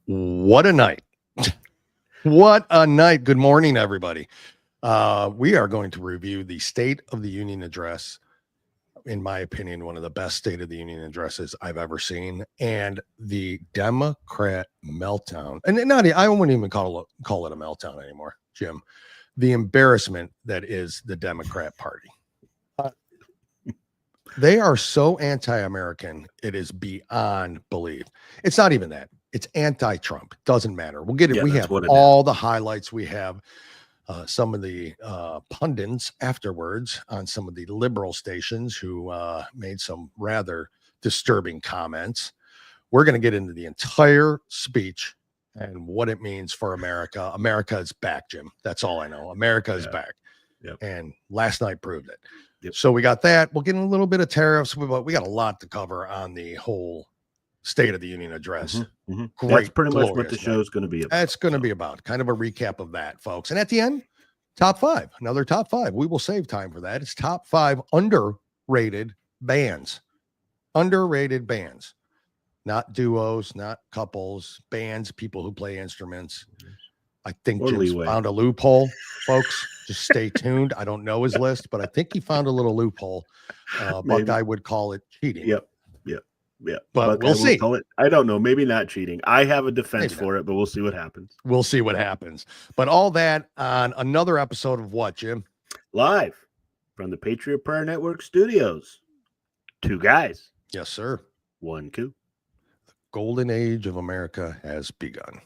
What a night. What a night. Good morning, everybody. We are going to review the State of the Union address. In my opinion, one of the best State of the Union addresses I've ever seen. And the Democrat meltdown. And I wouldn't even call it a meltdown anymore, Jim. The embarrassment that is the Democrat Party. They are so anti-American, it is beyond belief. It's not even that. It's anti-Trump. Doesn't matter. We'll get it. We have all the highlights. We have some of the pundits afterwards on some of the liberal stations who made some rather disturbing comments. We're going to get into the entire speech and what it means for America. America is back, Jim. That's all I know. America is back. Yep. And last night proved it. Yep. So we got that. We'll get in a little bit of tariffs, but we got a lot to cover on the whole State of the Union address. Great. That's pretty much what the show is going to be about. That's going to be about kind of a recap of that, folks. And at the end, top five, another top five. We will save time for that. It's top five underrated bands. Underrated bands. Not duos, not couples, bands, people who play instruments. I think Jim's found a loophole, folks. Just stay tuned. I don't know his list, but I think he found a little loophole. Buckeye would call it cheating. Yep. But we'll see. I don't know. Maybe not cheating. I have a defense for it, but we'll see what happens. We'll see what happens. But all that on another episode of what, Jim? Live from the Patriot Prayer Network studios. Two guys. Yes, sir. One coup. The golden age of America has begun.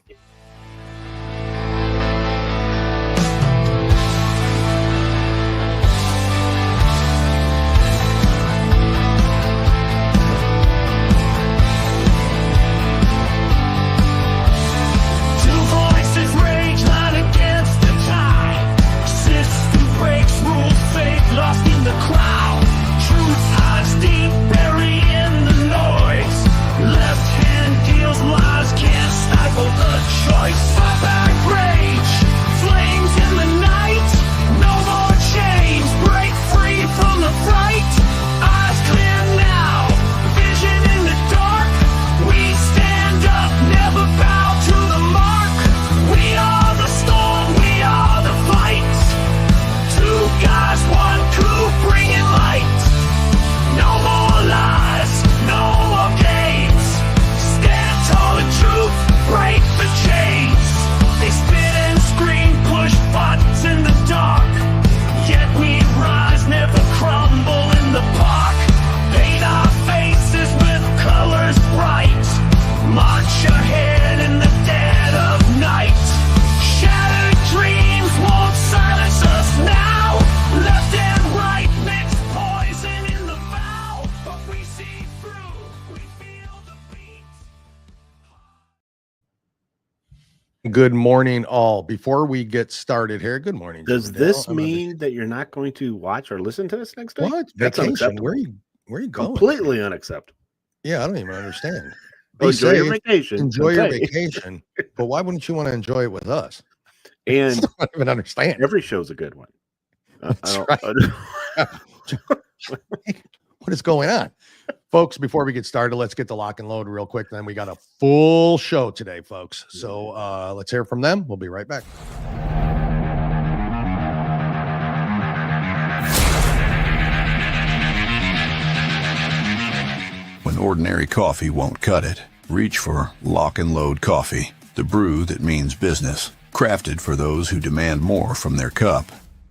Lost in the crowd, truth hides deep, buried in the noise. Left hand deals lies, can't stifle the choice. Back rage, flames in the night, no more chains, break free from the fright. Eyes clear now, vision in the dark. We stand up, never bow to the mark. We are the storm, we are the fight. Two guys, one coup, bringing light. No more lies, no more games. Stand tall and truth, break the chains. They spit and scream, push buttons in the dark. Yet we rise, never crumble in the park. Paint our faces with colors bright. March ahead in the dead of night. Shattered dreams won't silence us now. Left and right mix poison in the vow, but we see through, we feel the beat. Good morning, all. Before we get started here, good morning. Does this mean that you're not going to watch or listen to us next day? What? That's Vacation? Where are you going? Completely unacceptable. Yeah, I don't even understand. Enjoy your vacation. Enjoy your vacation, but why wouldn't you want to enjoy it with us? And I don't even understand. Every show's a good one. That's right. What is going on? Folks, before we get started, let's get the lock and load real quick. Then we got a full show today, folks. So let's hear from them. We'll be right back. When ordinary coffee won't cut it, reach for Lock and Load Coffee, the brew that means business. Crafted for those who demand more from their cup,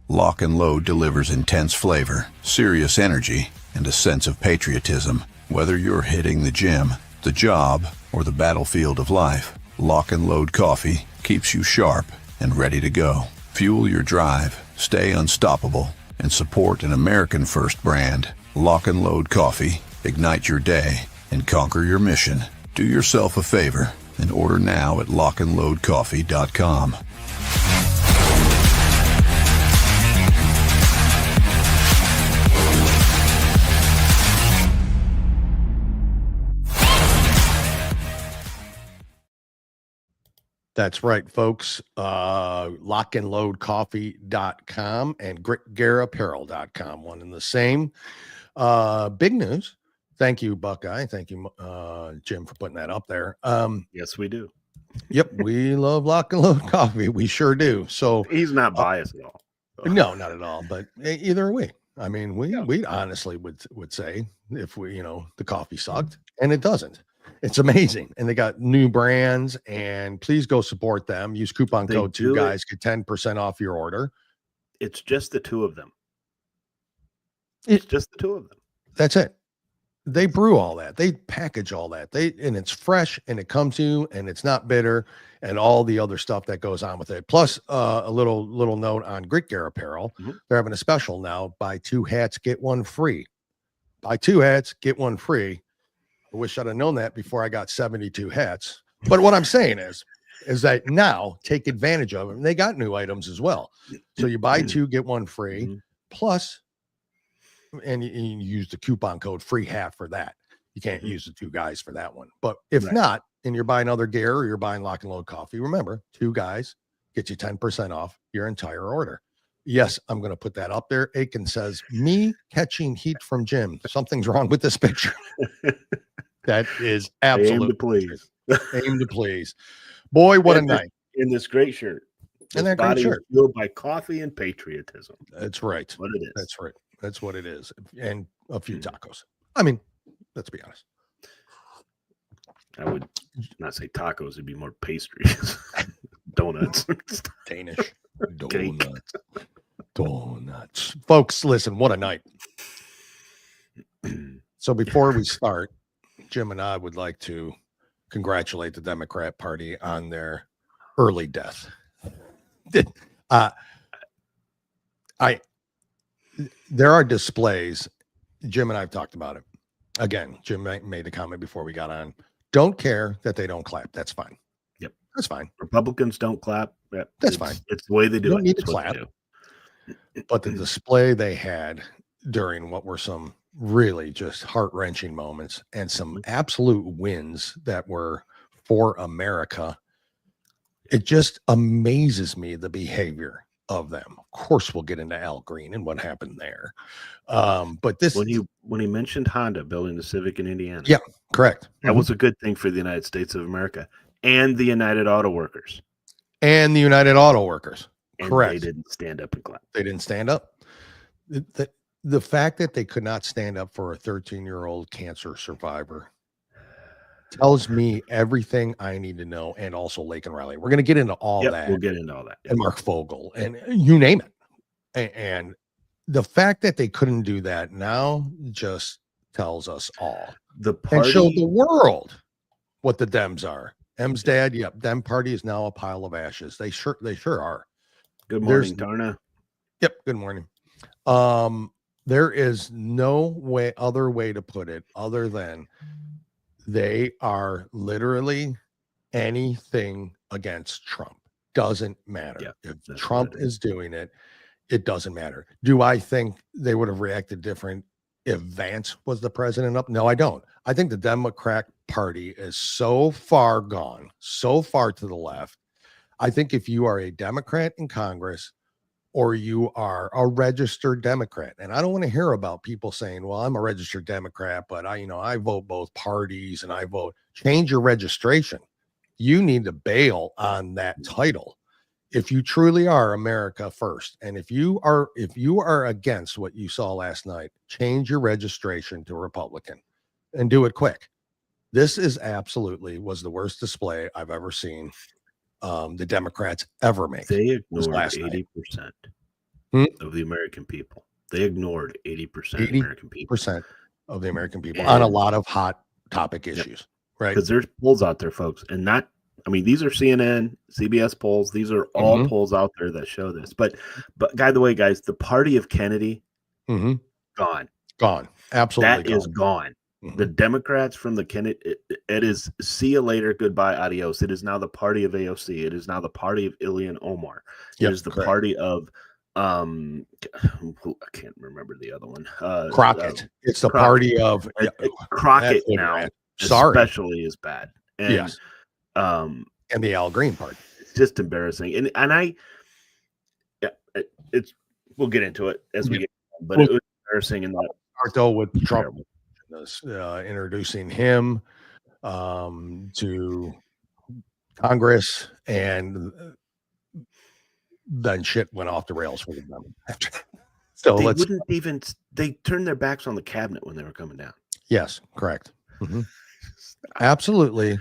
Lock and Load delivers intense flavor, serious energy, and a sense of patriotism. Whether you're hitting the gym, the job, or the battlefield of life, Lock and Load Coffee keeps you sharp and ready to go. Fuel your drive, stay unstoppable, and support an American-first brand. Lock and Load Coffee. Ignite your day and conquer your mission. Do yourself a favor and order now at lockandloadcoffee.com. That's right, folks. Lockandloadcoffee.com and GarApparel.com. One and the same. Big news. Thank you, Buckeye. Thank you, Jim, for putting that up there. Yes, we do. Yep, we love lock and load coffee. We sure do. So he's not biased at all. no, not at all. But either way, I mean, we honestly would say if we, the coffee sucked, and it doesn't. It's amazing, and they got new brands. And please go support them. Use coupon code 2guys, get 10% off your order. It's just the two of them. It's just the two of them. That's it. They brew all that. They package all that. And it's fresh, and it comes to you, and it's not bitter, and all the other stuff that goes on with it. Plus, a little note on Grit Gear Apparel. Mm-hmm. They're having a special now: buy 2 hats, get 1 free. Buy 2 hats, get 1 free. I wish I'd have known that before I got 72 hats. But what I'm saying is that now take advantage of them. They got new items as well. So you buy 2, get 1 free. Mm-hmm. Plus, and you use the coupon code free hat for that. You can't use the 2 guys for that one. But if not, and you're buying other gear or you're buying lock and load coffee, remember 2 guys get you 10% off your entire order. Yes, I'm going to put that up there. Aiken says, me catching heat from Jim. Something's wrong with this picture. That is absolutely. Aim to please. Aim to please. Boy, what a night. In this great shirt. And that great shirt. Fueled by coffee and patriotism. That's right. What it is. That's right. That's what it is. And a few tacos. I mean, let's be honest. I would not say tacos. It'd be more pastries. Donuts. Danish. Donuts. Folks, listen, what a night. So before we start, Jim and I would like to congratulate the Democrat Party on their early death. There are displays. Jim and I have talked about it. Again, Jim made a comment before we got on. Don't care that they don't clap. That's fine. Yep. That's fine. Republicans don't clap. That's fine. It's the way they do it. You don't need to clap. But the display they had during what were some really just heart-wrenching moments and some absolute wins that were for America, it just amazes me, the behavior of them. Of course, we'll get into Al Green and what happened there. But this, when he mentioned Honda building the Civic in Indiana, yeah, correct. That was a good thing for the United States of America and the United Auto Workers. And the United Auto Workers, and correct. They didn't stand up and clap. They didn't stand up. The fact that they could not stand up for a 13-year-old cancer survivor tells me everything I need to know, and also Lake and Riley. We're going to get into all that. We'll get into all that. And Mark Fogel, and you name it. And the fact that they couldn't do that now just tells us all. And show the world what the Dems are. M's dad, yep. Dem party is now a pile of ashes. They sure are. Good morning, Darna. Yep. Good morning. There is no other way to put it other than they are literally anything against Trump. Doesn't matter. Yeah, if Trump is doing it, it doesn't matter. Do I think they would have reacted different if Vance was the president up? No, I don't. I think the Democrat Party is so far gone, so far to the left. I think if you are a Democrat in Congress, or you are a registered Democrat. And I don't want to hear about people saying, well, I'm a registered Democrat, but I vote both parties and I vote. Change your registration. You need to bail on that title. If you truly are America first, and if you are against what you saw last night, change your registration to Republican and do it quick. This is was the worst display I've ever seen. The Democrats ever make. They ignored 80% of the American people. They ignored 80% of American people. 80% of the American people on a lot of hot topic issues, right? Because there's polls out there, folks, and these are CNN, CBS polls. These are all polls out there that show this. But by the way, guys, the party of Kennedy, gone, absolutely, that is gone. The Democrats from the Kennedy, it is see you later, goodbye, adios. It is now the party of AOC. It is now the party of Ilhan Omar. It is the party of I can't remember the other one. Crockett. It's the party of Crockett now. Especially is bad. And, yes. And the Al Green party. It's just embarrassing. And we'll get into it as we get, but it was embarrassing in that. Start though with Trump. Introducing him to Congress, and then shit went off the rails for them. So they turned their backs on the cabinet when they were coming down. Yes, correct. Mm-hmm. Absolutely.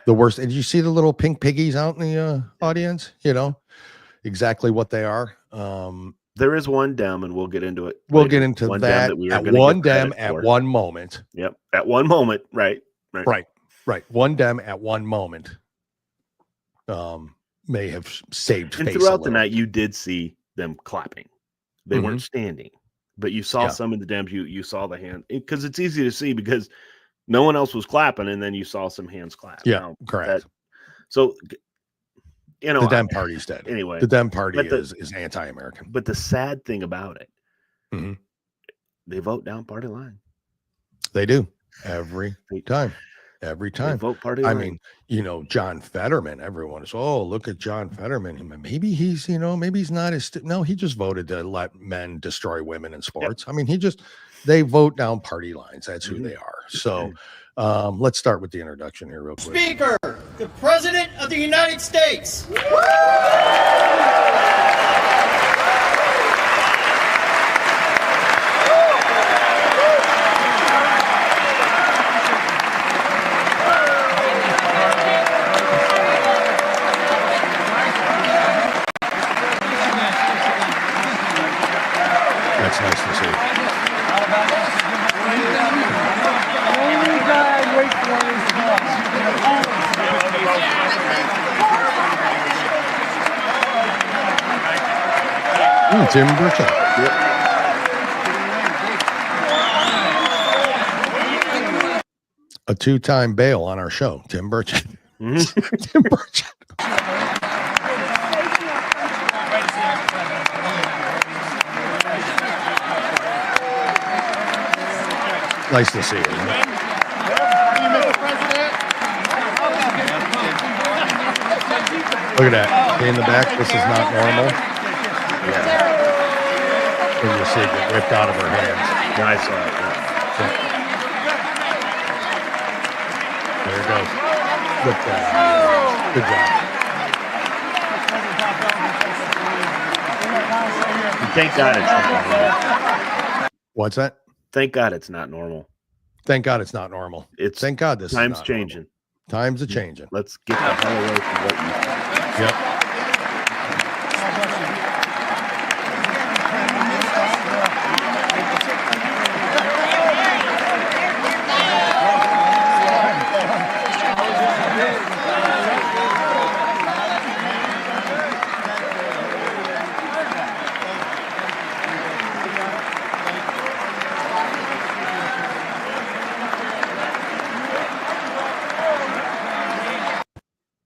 The worst. Did you see the little pink piggies out in the audience? You know exactly what they are. There is one Dem, and we'll get into it. We'll get into that at one Dem at one moment. Yep, at one moment. Right. One Dem at one moment may have saved face. And throughout the night, you did see them clapping. They weren't standing, but you saw some of the Dems. You saw the hand, because it's easy to see because no one else was clapping, and then you saw some hands clap. Yeah, correct. So, you know, the Dem party's dead. Anyway, the Dem party is anti-American. But the sad thing about it, they vote down party line. They do every time. Every time. They vote party line. I mean, you know, John Fetterman, everyone is, oh, look at John Fetterman. Maybe he's, you know, maybe he's not as, no, he just voted to let men destroy women in sports. Yep. I mean, they vote down party lines. That's who they are. So let's start with the introduction here real quick. Speaker, the President of the United States. That's nice to see. Tim Burchett. Yep. A two-time bail on our show, Tim Burchett. Tim Burchett. Nice to see you. Look at that. In the back, this is not normal. Yeah. And you see it get ripped out of her hands. Yeah, I saw it. Yeah. There it goes. Good job. Good job. Thank God it's not normal. What's that? Thank God it's not normal. Thank God it's not normal. Thank God this time's changing. Normal. Times are changing. Let's get the hell away from what you thought. Yep.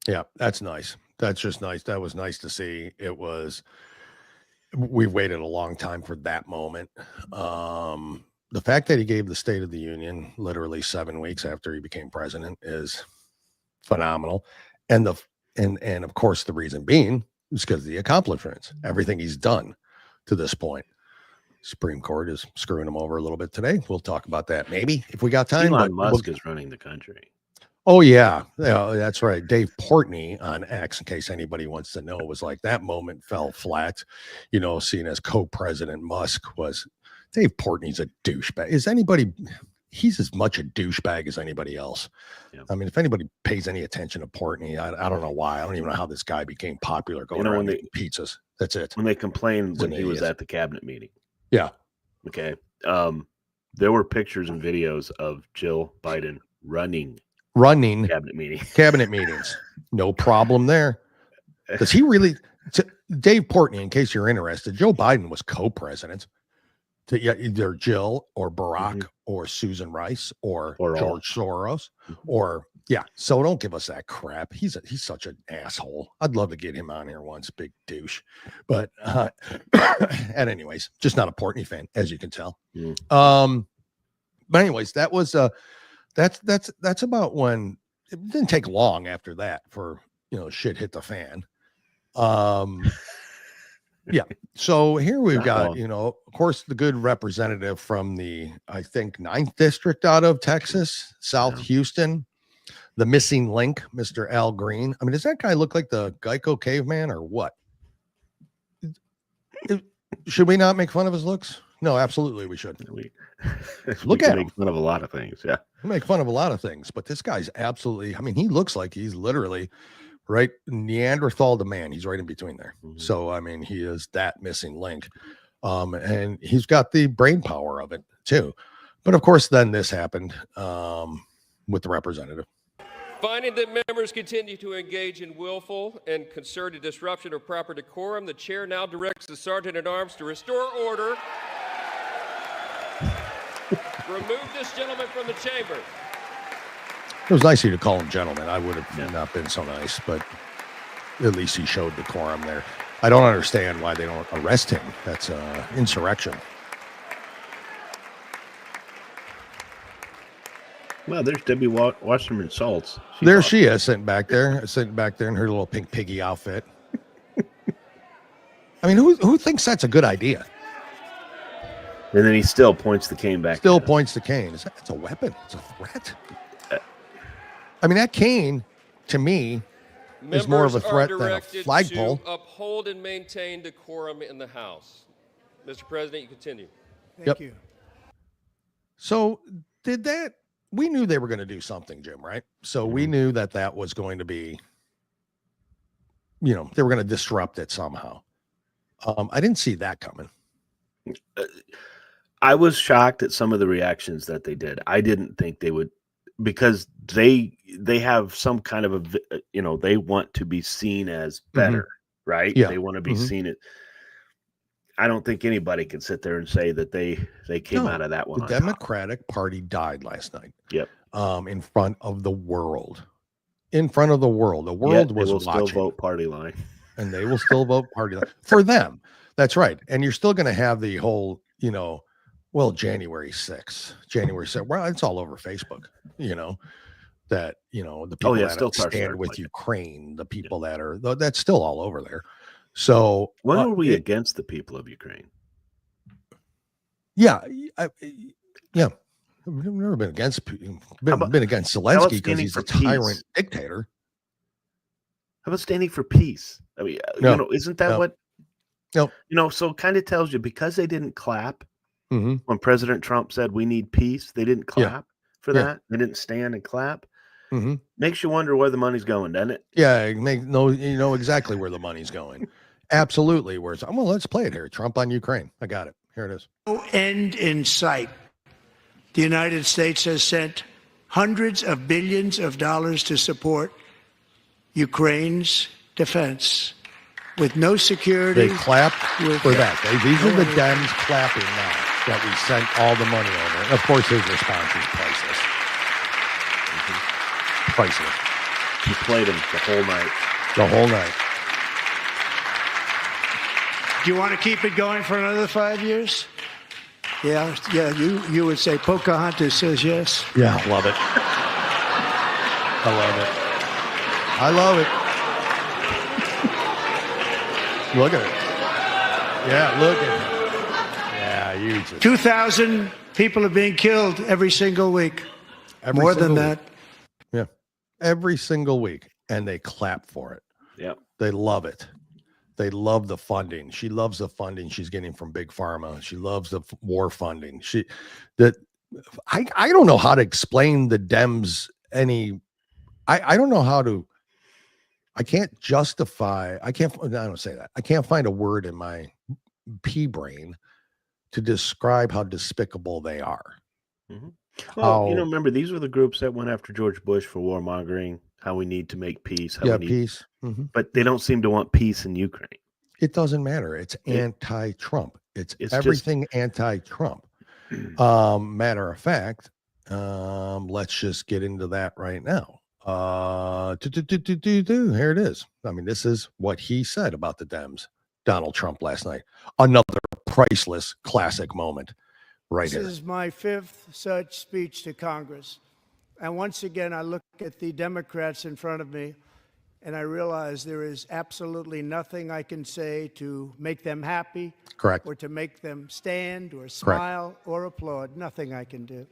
Yeah, that's nice. That's just nice. That was nice to see. We've waited a long time for that moment. The fact that he gave the State of the Union literally 7 weeks after he became president is phenomenal. And of course, the reason being is because of the accomplishments, everything he's done to this point. Supreme Court is screwing him over a little bit today. We'll talk about that maybe if we got time. Elon Musk is running the country. Oh, yeah. Yeah, that's right. Dave Portnoy on X, in case anybody wants to know, was like that moment fell flat, you know, seeing as co-president Musk was. Dave Portnoy's a douchebag. He's as much a douchebag as anybody else. Yeah. I mean, if anybody pays any attention to Portnoy, I don't know why. I don't even know how this guy became popular going around eating pizzas. That's it. When they complained when he was at the cabinet meeting. Yeah. Okay. There were pictures and videos of Jill Biden running cabinet meetings. No problem there. Does he really? Dave Portnoy, in case you're interested, Joe Biden was co-president to either Jill or Barack or Susan Rice or George Soros or so don't give us that crap. He's such an asshole. I'd love to get him on here once, big douche. But and anyways, just not a Portnoy fan, as you can tell. But anyways, that was that's about when it didn't take long after that for shit hit the fan. So here we've got of course the good representative from the I think 9th district out of Texas, South Houston, the missing link, Mr. Al Green. I mean, does that guy look like the Geico caveman or what? Should we not make fun of his looks? No, absolutely we should. Look at him. Make fun of a lot of things. Yeah. We make fun of a lot of things, but this guy's absolutely, I mean, he looks like he's literally right Neanderthal to man. He's right in between there. Mm-hmm. So, I mean, he is that missing link. And he's got the brain power of it too. But of course, then this happened with the representative. Finding that members continue to engage in willful and concerted disruption of proper decorum, the chair now directs the sergeant at arms to restore order. Remove this gentleman from the chamber. It was nice of you to call him gentleman. I would have not been so nice, but at least he showed decorum there. I don't understand why they don't arrest him. That's insurrection. Well, there's Debbie Wasserman Schultz. There she is, sitting back there in her little pink piggy outfit. I mean, who thinks that's a good idea? And then he still points the cane back. Still points the cane. It's a weapon. It's a threat. I mean, that cane, to me, is more of a threat than a flagpole. To uphold and maintain decorum in the House. Mr. President, you continue. Thank you. So we knew they were going to do something, Jim, right? So we knew that was going to be, they were going to disrupt it somehow. I didn't see that coming. I was shocked at some of the reactions that they did. I didn't think they would, because they have some kind of they want to be seen as better, right? Yeah. They want to be seen it. I don't think anybody can sit there and say that they came out of that one. The Democratic Party died last night. Yep. In front of the world. In front of the world. The world was watching. Still vote party line. And they will still vote party line for them. That's right. And you're still going to have the whole, January 6th. Well, it's all over Facebook, that, the people that stand with Ukraine, the people that's still all over there. So when are we against the people of Ukraine? Yeah. I've never been against Zelensky because he's a tyrant dictator. How about standing for peace? I mean, isn't that what? No. So it kind of tells you, because they didn't clap when President Trump said we need peace. They didn't clap for that. They didn't stand and clap. Makes you wonder where the money's going, doesn't it? Yeah, you know exactly where the money's going. Absolutely. Let's play it here. Trump on Ukraine. I got it. Here it is. No end in sight. The United States has sent hundreds of billions of dollars to support Ukraine's defense with no security. They clapped for that. These are the Dems clapping now that we sent all the money over. And of course, his response is priceless. Priceless. He played him the whole night. The whole night. Do you want to keep it going for another 5 years? Yeah. You would say Pocahontas says yes. Yeah, love it. I love it. Look at it. Yeah, look at it. Yeah, you just 2,000 people are being killed every single week. More than that. Yeah, every single week, and they clap for it. Yep. They love it. They love the funding. She loves the funding she's getting from Big Pharma. She loves the war funding. I don't know how to explain the Dems I don't know how to. I can't justify. I don't say that. I can't find a word in my pea brain to describe how despicable they are. Well, remember, these were the groups that went after George Bush for warmongering, how we need to make peace. Peace. But they don't seem to want peace in Ukraine. It doesn't matter. It's anti-Trump. It's everything anti-Trump. Matter of fact, let's just get into that right now. Here it is. I mean, this is what he said about the Dems, Donald Trump, last night. Another priceless classic moment right here. This is my 5th such speech to Congress. And once again, I look at the Democrats in front of me, and I realize there is absolutely nothing I can say to make them happy. Correct. Or to make them stand or smile or applaud. Nothing I can do.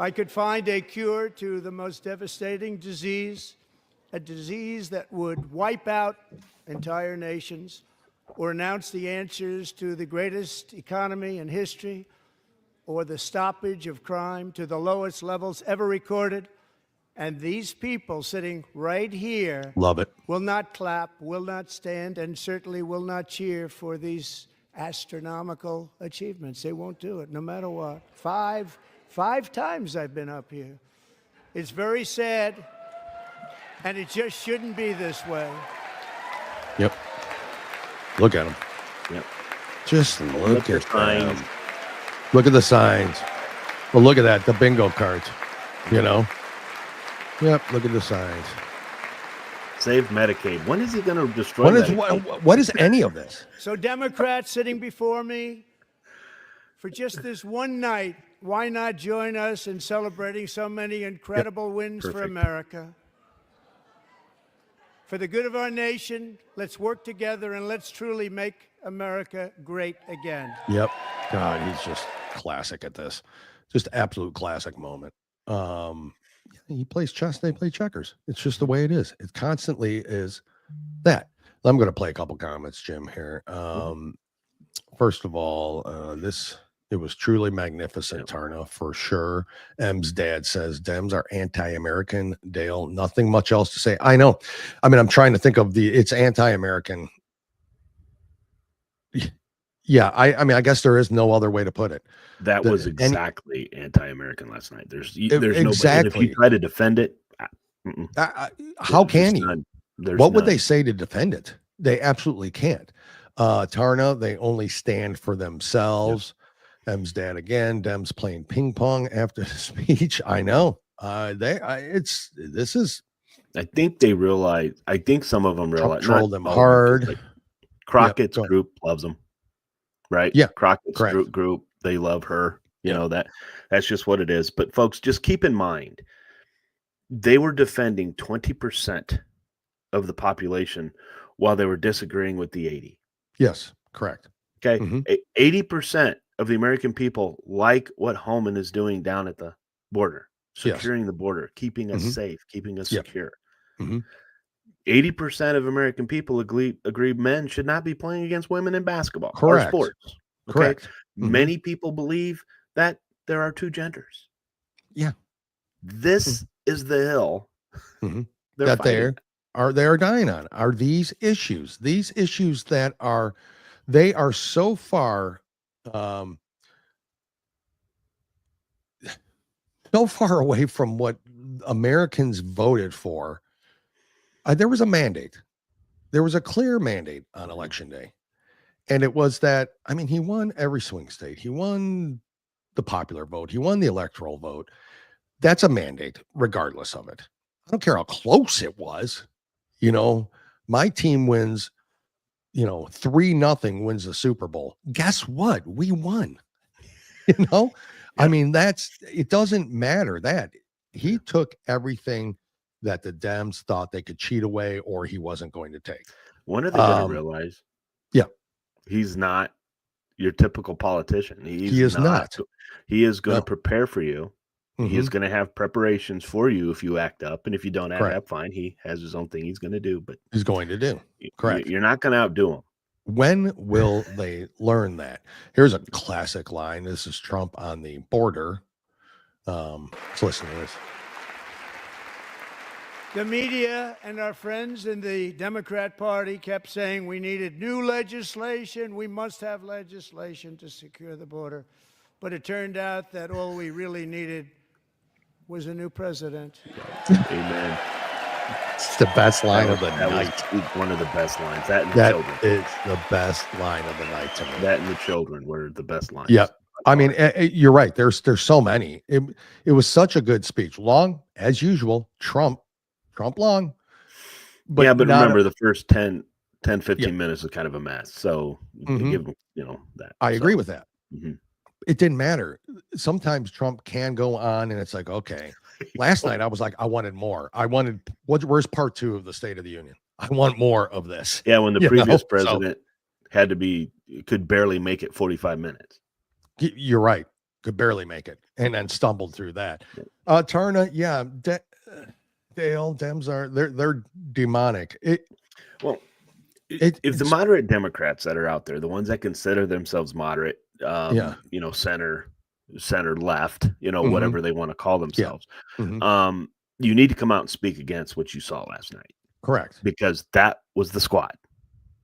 I could find a cure to the most devastating disease, a disease that would wipe out entire nations, or announce the answers to the greatest economy in history, or the stoppage of crime to the lowest levels ever recorded. And these people sitting right here love it. Will not clap, will not stand, and certainly will not cheer for these astronomical achievements. They won't do it, no matter what. Five times I've been up here. It's very sad, and it just shouldn't be this way. Yep. Look at them. Yep. Just look at them. Look at the signs. Well, look at that, the bingo cards, you know? Yep, look at the signs. Save Medicaid. When is he going to destroy Medicaid? What is any of this? So Democrats sitting before me, for just this one night, why not join us in celebrating so many incredible wins for America? For the good of our nation, let's work together and let's truly make America great again. Yep. God, he's just classic at this. Just absolute classic moment. He plays chess, they play checkers. It's just the way it is. It constantly is that. I'm going to play a couple comments, Jim, here. First of all, it was truly magnificent, Tarna, for sure. M's dad says, Dems are anti-American. Dale, nothing much else to say. I know. I mean, I'm trying to think of it's anti-American. Yeah, I mean, I guess there is no other way to put it. That was exactly anti-American last night. There's exactly. If you try to defend it, how can you? What would they say to defend it? They absolutely can't. Tarna, they only stand for themselves. M's dad again. Dems playing ping pong after the speech. I know. I think they realize. I think some of them realize. Troll them hard. Like Crockett's group loves them, right? Yeah, Crockett's group. They love her. You know that's just what it is. But folks, just keep in mind, they were defending 20% of the population while they were disagreeing with the 80. Yes, correct. Okay, 80% of the American people like what Homan is doing down at the border, securing the border, keeping us safe, keeping us secure. 80% of American people agree men should not be playing against women in basketball or sports. Okay? Correct. Many people believe that there are two genders. Yeah. This is the hill that they are dying on. Are these issues that they are so far away from what Americans voted for. There was a mandate. There was a clear mandate on election day. And it was that, I mean, he won every swing state. He won the popular vote. He won the electoral vote. That's a mandate, regardless of it. I don't care how close it was. You know, my team wins, 3-0 wins the Super Bowl. Guess what? We won. I mean, it doesn't matter that he took everything that the Dems thought they could cheat away or he wasn't going to take. When are they going to realize? Yeah. He's not your typical politician. He is not. He is going to prepare for you. He is going to have preparations for you if you act up. And if you don't act up, fine. He has his own thing he's going to do. But he's going to do. Correct. You're not going to outdo him. When will they learn that? Here's a classic line. This is Trump on the border. Let's listen to this. The media and our friends in the Democrat Party kept saying we needed new legislation. We must have legislation to secure the border. But it turned out that all we really needed was a new president. Amen. It's the best line of the night. One of the best lines. That is the best line of the night to me. That and the children were the best lines. Yeah. I mean, you're right. There's so many. It was such a good speech. Long, as usual, Trump long. But remember the first 10, 15 minutes was kind of a mess. So give them, that. I agree with that. It didn't matter. Sometimes Trump can go on and it's like, okay. Last night I was like, I wanted more. Where's part 2 of the State of the Union? I want more of this. Yeah, when the previous president could barely make it 45 minutes. You're right. Could barely make it. and then stumbled through that. Tarna, yeah, Dale, Dems they're demonic. If the moderate Democrats that are out there, the ones that consider themselves moderate, center left, whatever they want to call themselves, you need to come out and speak against what you saw last night. Correct. Because that was the squad.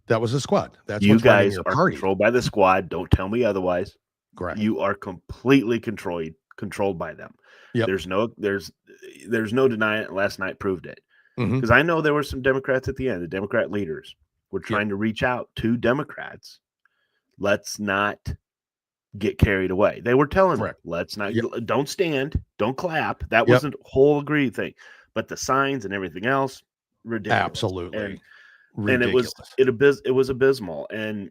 That was the squad. That's you what's running guys your are party. Controlled by the squad. Don't tell me otherwise. Correct. You are completely controlled by them. Yep. There's no denying it. Last night proved it. Because I know there were some Democrats at the end. The Democrat leaders were trying to reach out to Democrats. Let's not get carried away. They were telling them, let's not, don't stand, don't clap. That wasn't a whole agreed thing. But the signs and everything else, ridiculous. Absolutely. And it was abysmal. And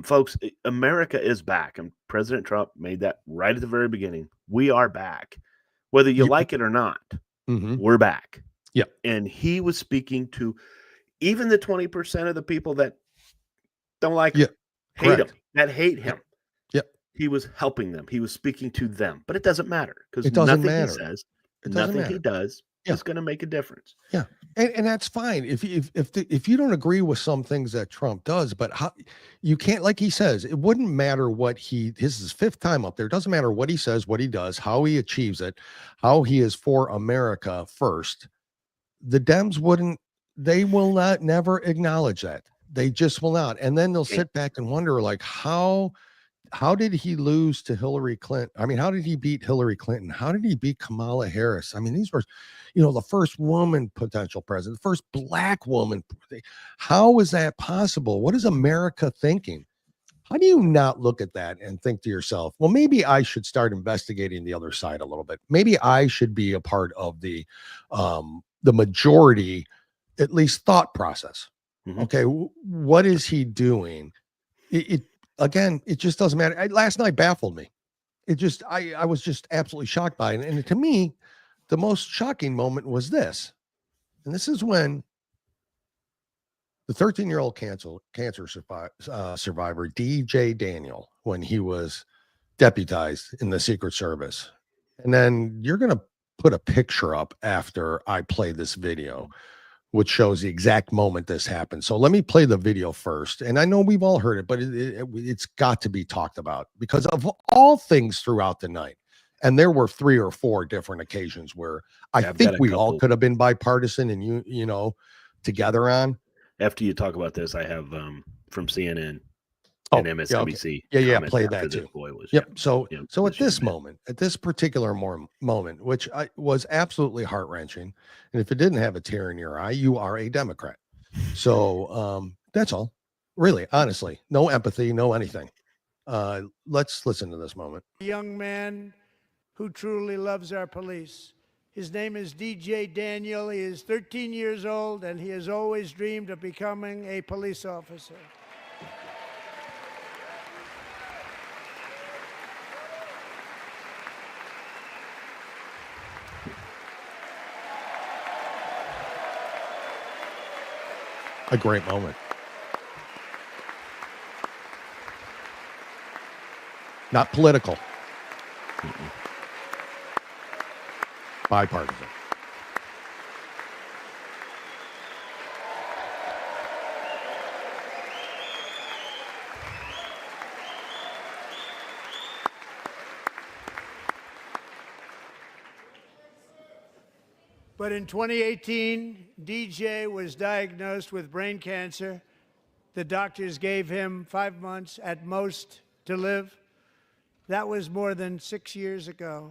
folks, America is back. And President Trump made that right at the very beginning. We are back. Whether you like it or not, we're back. Yep. And he was speaking to even the 20% of the people that don't like him, hate him. Yep. He was helping them. He was speaking to them. But it doesn't matter because nothing he says, nothing he does is going to make a difference. Yeah. And that's fine. If you don't agree with some things that Trump does, but how you can't, like he says, it wouldn't matter what this is his fifth time up there. It doesn't matter what he says, what he does, how he achieves it, how he is for America first. The Dems they will not never acknowledge that. They just will not. And then they'll sit back and wonder, like, how did he lose to Hillary Clinton? I mean, how did he beat Hillary Clinton? How did he beat Kamala Harris? I mean, these were, the first woman potential president, the first black woman. How is that possible? What is America thinking? How do you not look at that and think to yourself, well, maybe I should start investigating the other side a little bit. Maybe I should be a part of the majority, at least thought process. Okay. What is he doing? Again, it just doesn't matter. Last night baffled me. I was just absolutely shocked by it. And to me, the most shocking moment was this. And this is when the 13-year-old cancer survivor, DJ Daniel, when he was deputized in the Secret Service. And then you're going to put a picture up after I play this video, which shows the exact moment this happened. So let me play the video first. And I know we've all heard it, but it's got to be talked about because of all things throughout the night. And there were 3 or 4 different occasions where I think we all could have been bipartisan and, together on. After you talk about this, I have from CNN and MSNBC. Yeah, play that too. So at this moment, at this particular moment, which was absolutely heart-wrenching, and if it didn't have a tear in your eye, you are a Democrat. So that's all. Really, honestly, no empathy, no anything. Let's listen to this moment. A young man who truly loves our police. His name is DJ Daniel. He is 13 years old, and he has always dreamed of becoming a police officer. A great moment. Not political. Bipartisan. But in 2018, DJ was diagnosed with brain cancer. The doctors gave him 5 months at most to live. That was more than 6 years ago.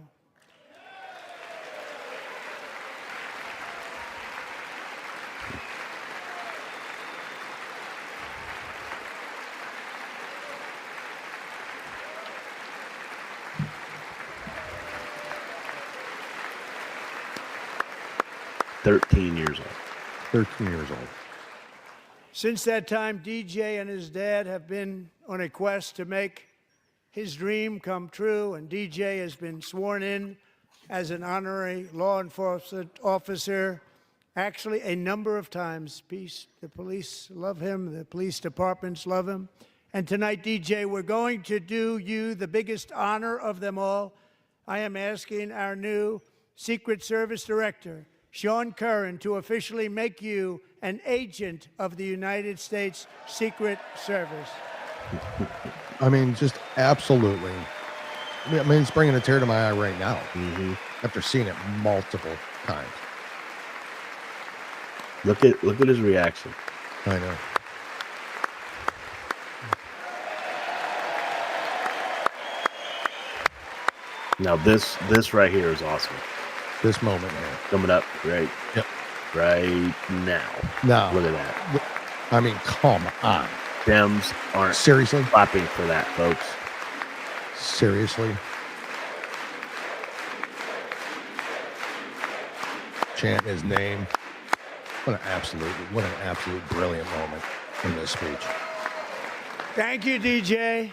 "13 years old. 13 years old. Since that time, DJ and his dad have been on a quest to make his dream come true, and DJ has been sworn in as an honorary law enforcement officer, actually a number of times. The police love him, the police departments love him. And tonight, DJ, we're going to do you the biggest honor of them all. I am asking our new Secret Service Director, Sean Curran, to officially make you an agent of the United States Secret Service. I mean, just absolutely. I mean, it's bringing a tear to my eye right now after seeing it multiple times. Look at his reaction. I know. Now this right here is awesome. This moment here coming up right now. No, look at that. I mean, come on. Dems aren't seriously clapping for that, folks. Seriously. Chant his name. What an absolute brilliant moment in this speech. Thank you, DJ.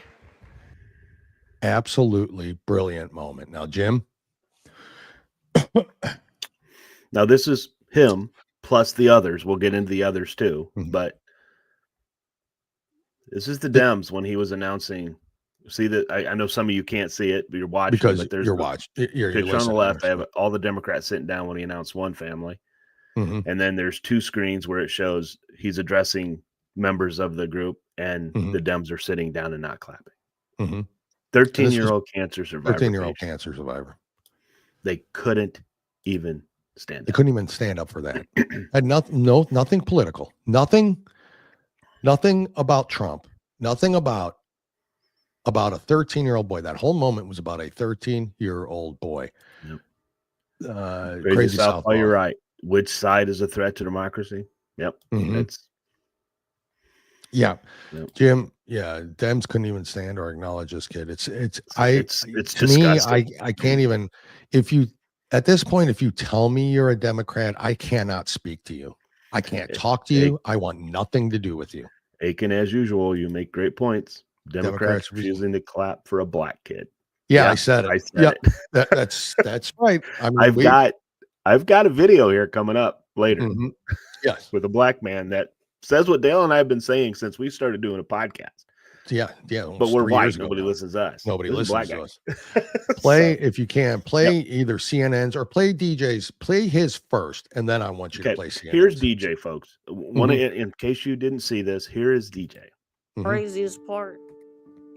Absolutely brilliant moment. Now, Jim. Now, this is him plus the others. We'll get into the others too. But this is the Dems when he was announcing. See that? I know some of you can't see it, but you're watching. Because but there's you're watching. Picture on the left. I have all the Democrats sitting down when he announced one family. And then there's two screens where it shows he's addressing members of the group, and the Dems are sitting down and not clapping. 13-year-old cancer survivor. 13-year-old cancer survivor. They couldn't even stand up. They couldn't even stand up for that. Had nothing political. Nothing about Trump. Nothing about a 13-year-old boy. That whole moment was about a 13-year-old boy. Yep. Crazy Southpaw, you're right. Which side is a threat to democracy? Yep. Yep. Jim. Yeah, Dems couldn't even stand or acknowledge this kid. It's to me, I can't even. If you at this point, if you tell me you're a Democrat, I cannot speak to you. I can't talk to you. I want nothing to do with you. Aiken, as usual, you make great points. Democrats refusing to clap for a black kid. Yeah, I said it. It. That's right. I mean, I've got a video here coming up later. Yes, with a black man that says what Dale and I have been saying since we started doing a podcast. Yeah. But we're white. Nobody listens to us. Nobody listens to us. Play if you can. Play either CNN's or play DJ's. Play his first, and then I want you to play CNN's. Here's DJ, folks. In case you didn't see this, here is DJ. Craziest part,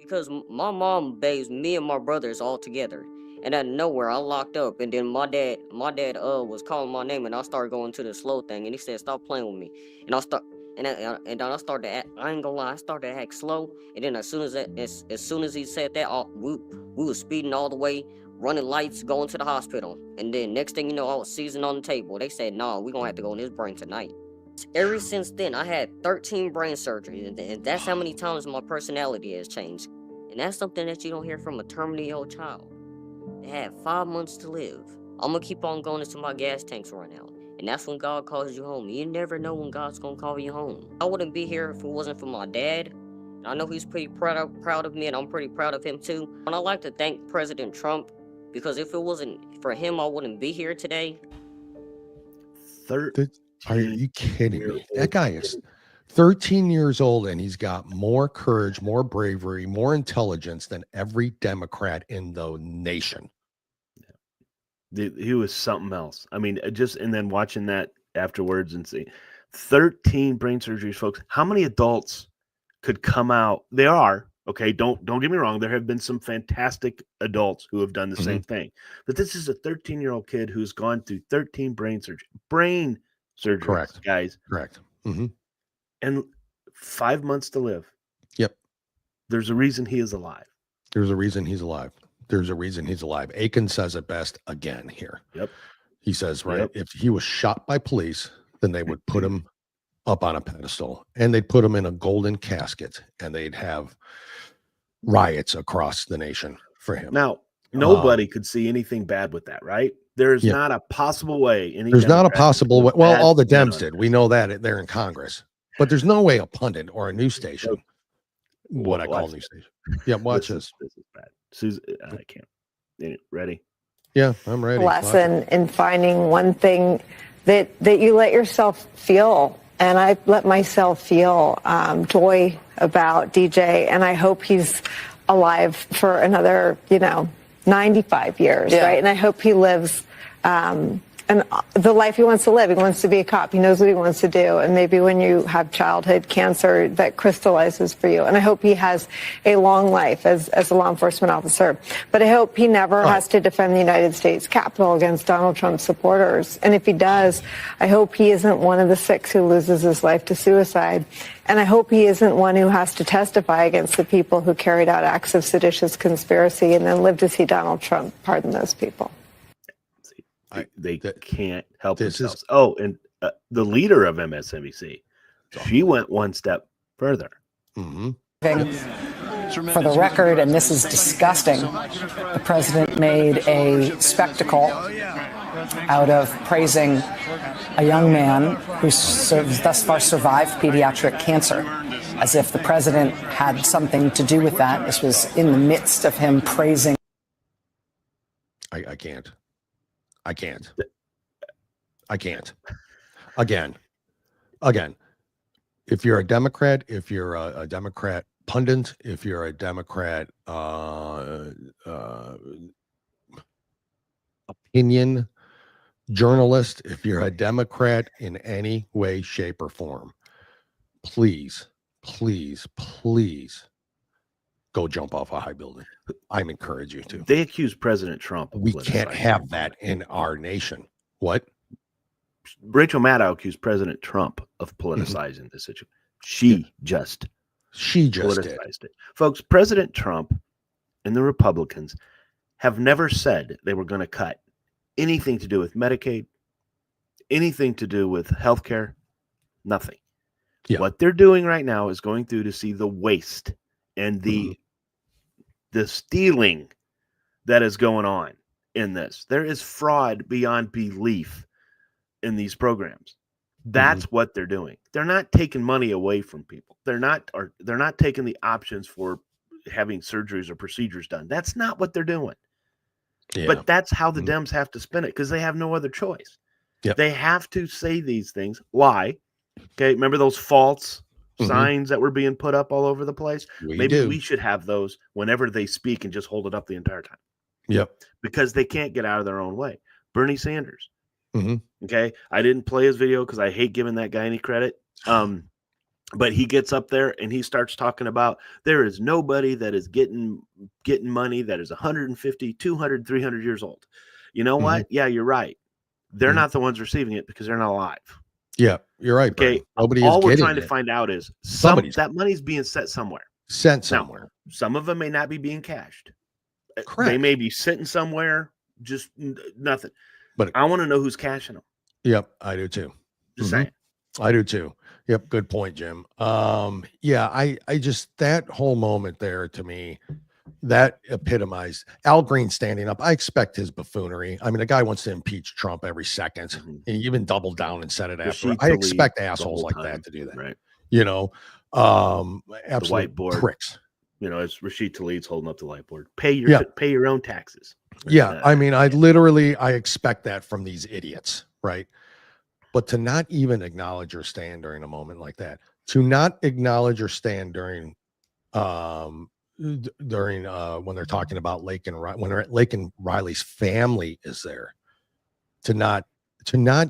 because my mom bathes me and my brothers all together, and out of nowhere I locked up, and then my dad was calling my name, and I started going to the slow thing, and he said, "Stop playing with me," and I start. And then I started to act, I ain't gonna lie, I started to act slow. And then as soon as he said that, we was speeding all the way, running lights, going to the hospital. And then next thing you know, I was seizing on the table. They said, "Nah, we gonna have to go in his brain tonight." Ever since then, I had 13 brain surgeries, and that's how many times my personality has changed. And that's something that you don't hear from a terminally ill child. They had 5 months to live. I'm gonna keep on going until my gas tanks run out. And that's when God calls you home. You never know when God's gonna call you home. I wouldn't be here if it wasn't for my dad. And I know he's pretty proud of me, and I'm pretty proud of him too. And I'd like to thank President Trump, because if it wasn't for him, I wouldn't be here today. Are you kidding me? That guy is 13 years old, and he's got more courage, more bravery, more intelligence than every Democrat in the nation. He was something else. I mean, and then watching that afterwards and see 13 brain surgeries, folks. How many adults could come out? They are okay. Don't get me wrong. There have been some fantastic adults who have done the same thing, but this is a 13-year-old kid who's gone through 13 brain surgery. Correct, guys. Correct. And 5 months to live. Yep. There's a reason he is alive. There's a reason he's alive. Aiken says it best again here. Yep. He says, if he was shot by police, then they would put him up on a pedestal, and they'd put him in a golden casket, and they'd have riots across the nation for him. Now, nobody could see anything bad with that, right? There's not a possible way. There's not a possible way. Well, all the Dems did. We know that they're in Congress, but there's no way a pundit or a news station, what I call a news station. Yeah, watch this. This is bad. Susan, I can't. Ready? Yeah, I'm ready. Lesson in finding one thing that you let yourself feel. And I let myself feel joy about DJ. And I hope he's alive for another, 95 years, right? And I hope he lives and the life he wants to live. He wants to be a cop. He knows what he wants to do. And maybe when you have childhood cancer, that crystallizes for you. And I hope he has a long life as a law enforcement officer. But I hope he never has to defend the United States Capitol against Donald Trump supporters. And if he does, I hope he isn't one of the 6 who loses his life to suicide. And I hope he isn't one who has to testify against the people who carried out acts of seditious conspiracy and then live to see Donald Trump pardon those people. They can't help themselves. And the leader of MSNBC, she went one step further. For the record, and this is disgusting, the president made a spectacle out of praising a young man who thus far survived pediatric cancer, as if the president had something to do with that. This was in the midst of him praising. I can't. Again, if you're a Democrat, if you're a Democrat pundit, if you're a Democrat opinion journalist, if you're a Democrat in any way, shape, or form, please go jump off a high building. I'm encourage you to. They accuse President Trump. We can't have that in our nation. What? Rachel Maddow accused President Trump of politicizing this situation. She just politicized it. Folks, President Trump and the Republicans have never said they were going to cut anything to do with Medicaid, anything to do with healthcare, nothing. Yeah. What they're doing right now is going through to see the waste and the stealing that is going on in this. There is fraud beyond belief in these programs. That's what they're doing. They're not taking money away from people. They're not taking the options for having surgeries or procedures done. That's not what they're doing. Yeah. But that's how the Dems have to spin it, because they have no other choice. Yep. They have to say these things, lie. Okay, remember those false signs that were being put up all over the place? Maybe we should have those whenever they speak and just hold it up the entire time. Yep. Because they can't get out of their own way. Bernie Sanders. Okay, I didn't play his video because I hate giving that guy any credit. But he gets up there and he starts talking about there is nobody that is getting money that is 150, 200, 300 years old. You know what? Yeah, you're right. They're not the ones receiving it because they're not alive. Yeah, you're right. Okay, all we're trying to find out is that money's being sent somewhere. Sent somewhere. Now, some of them may not be being cashed. Correct. They may be sitting somewhere, just nothing. But I want to know who's cashing them. Yep, I do too. Just saying. I do too. Yep, good point, Jim. Yeah, I just, that whole moment there, to me, that epitomized Al Green standing up. I expect his buffoonery. I mean, the guy wants to impeach Trump every second, and he even doubled down and said it after. I expect assholes like that to do that. Right. You know, absolute pricks. You know, as Rashid Tlaib's holding up the whiteboard. Pay your own taxes. Yeah, I mean, I expect that from these idiots, right? But to not even acknowledge or stand during a moment like that, to not acknowledge or stand during when they're talking about Lake and Riley's family is there, to not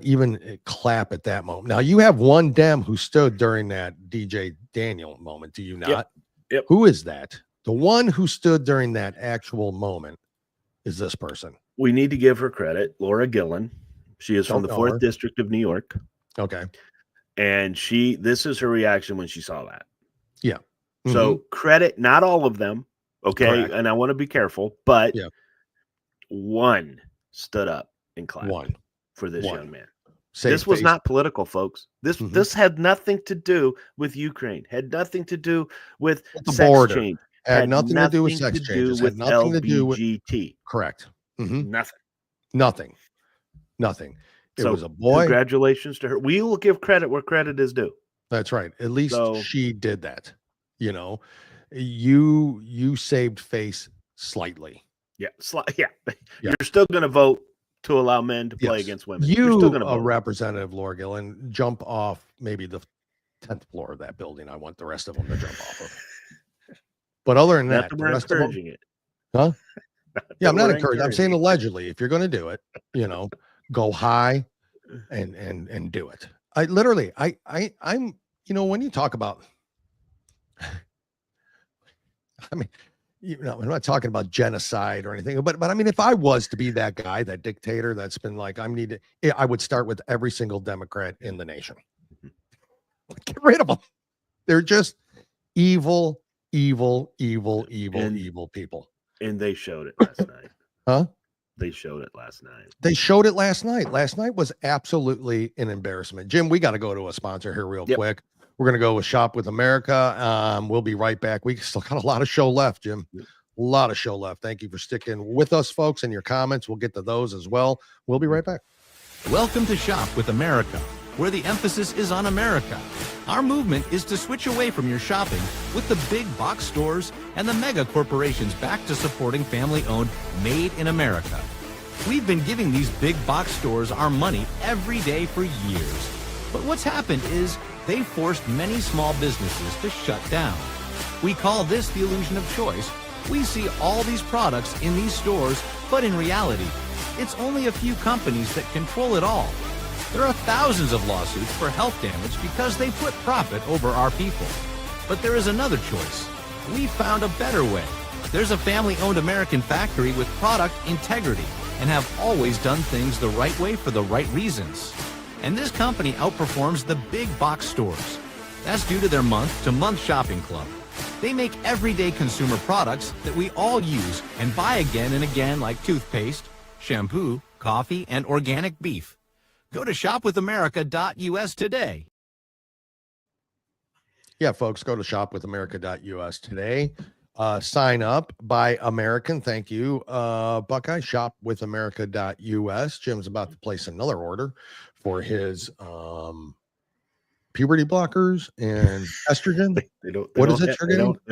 even clap at that moment. Now, you have one Dem who stood during that DJ Daniel moment, do you not? Yep. Who is that? The one who stood during that actual moment is this person. We need to give her credit, Laura Gillen. She is from the 4th District of New York. Okay. And this is her reaction when she saw that. Yeah. So credit, not all of them. Okay. Correct. And I want to be careful, but one stood up and clapped for this young man. This was not political, folks. This had nothing to do with Ukraine, had nothing to do with the sex border. change. Had nothing to do with sex changes. Had nothing to do with LGBT. Correct. Nothing. It was a boy. Congratulations to her. We will give credit where credit is due. That's right. At least she did that. You know, you saved face slightly. Yeah. You're still going to vote to allow men to play against women. You're still going to vote. Representative Laura Gillen, jump off maybe the 10th floor of that building. I want the rest of them to jump off of. But other than that, we're encouraging it. Huh? Yeah, I'm not encouraging. I'm saying allegedly, if you're going to do it, go high and do it. I'm, when you talk about, I mean, I'm not talking about genocide or anything, but I mean, if I was to be that guy, that dictator that's been like, I would start with every single Democrat in the nation. Get rid of them. They're just evil people. And they showed it last night. Huh? They showed it last night. Last night was absolutely an embarrassment. Jim, we got to go to a sponsor here real quick. We're going to go with Shop with America. We'll be right back. We still got a lot of show left, Jim. A lot of show left. Thank you for sticking with us, folks, and your comments. We'll get to those as well. We'll be right back. Welcome to Shop with America, where the emphasis is on America. Our movement is to switch away from your shopping with the big box stores and the mega corporations back to supporting family-owned, made in America. We've been giving these big box stores our money every day for years. But what's happened is they forced many small businesses to shut down. We call this the illusion of choice. We see all these products in these stores, but in reality, it's only a few companies that control it all. There are thousands of lawsuits for health damage because they put profit over our people. But there is another choice. We found a better way. There's a family-owned American factory with product integrity and have always done things the right way for the right reasons. And this company outperforms the big box stores. That's due to their month-to-month shopping club. They make everyday consumer products that we all use and buy again and again, like toothpaste, shampoo, coffee, and organic beef. Go to shopwithamerica.us today. Yeah, folks, go to shopwithamerica.us today. Sign up, buy American. Thank you, Buckeye. Shopwithamerica.us. Jim's about to place another order for his puberty blockers and estrogen. They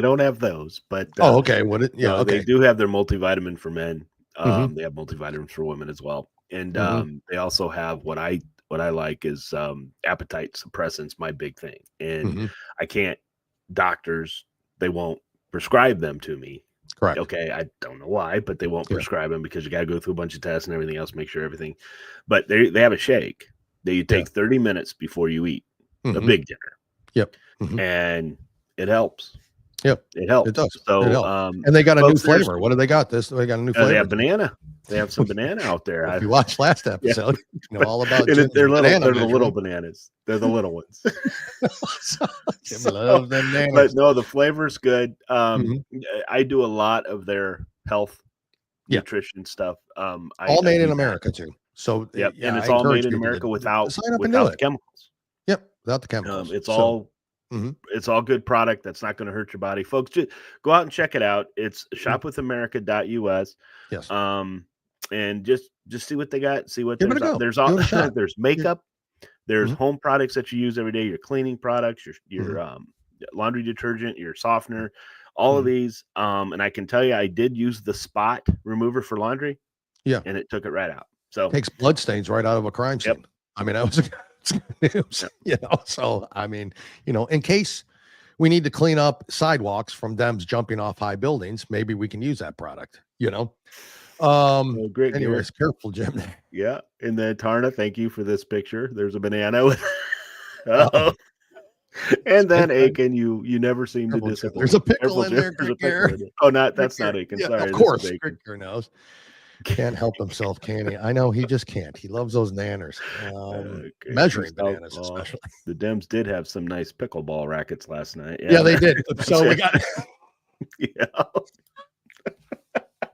don't have those, but okay. They do have their multivitamin for men. They have multivitamins for women as well, and they also have what I like is appetite suppressants. My big thing, and I can't. Doctors, they won't prescribe them to me. Correct. Okay, I don't know why, but they won't prescribe them because you got to go through a bunch of tests and everything else, make sure everything. But they have a shake that you take 30 minutes before you eat a big dinner. Yep. And it helps. Yep. It helps. It does. So, it helps. And they got a new flavor. What do they got? They got a new flavor. They have banana. They have some banana out there. If you watched last episode, you know all about They're the little bananas. They're the little ones. Jim loves them bananas. But no, the flavor's good. I do a lot of their health nutrition stuff. All made in America too. So and it's all made in America without the chemicals. Yep, without the chemicals. It's all good product that's not going to hurt your body, folks. Just go out and check it out. It's shopwithamerica.us. Yes. And just see what they got. See what there's makeup. There's home products that you use every day. Your cleaning products, your laundry detergent, your softener, all of these. And I can tell you, I did use the spot remover for laundry. Yeah, and it took it right out. So it takes blood stains right out of a crime scene. Yep. I mean, that was news. So I mean, in case we need to clean up sidewalks from them jumping off high buildings, maybe we can use that product. Great. Anyways, careful, Jim. Yeah, and then Tarna, thank you for this picture. There's a banana. And then Aiken, you never seem to disappoint. There's a pickle in there. Oh, that's not Aiken. Sorry, of course, Cricker knows. Can't help himself, can he? I know he just can't. He loves those nanners. Measuring bananas, especially. The Dems did have some nice pickleball rackets last night. Yeah, they did. So we got.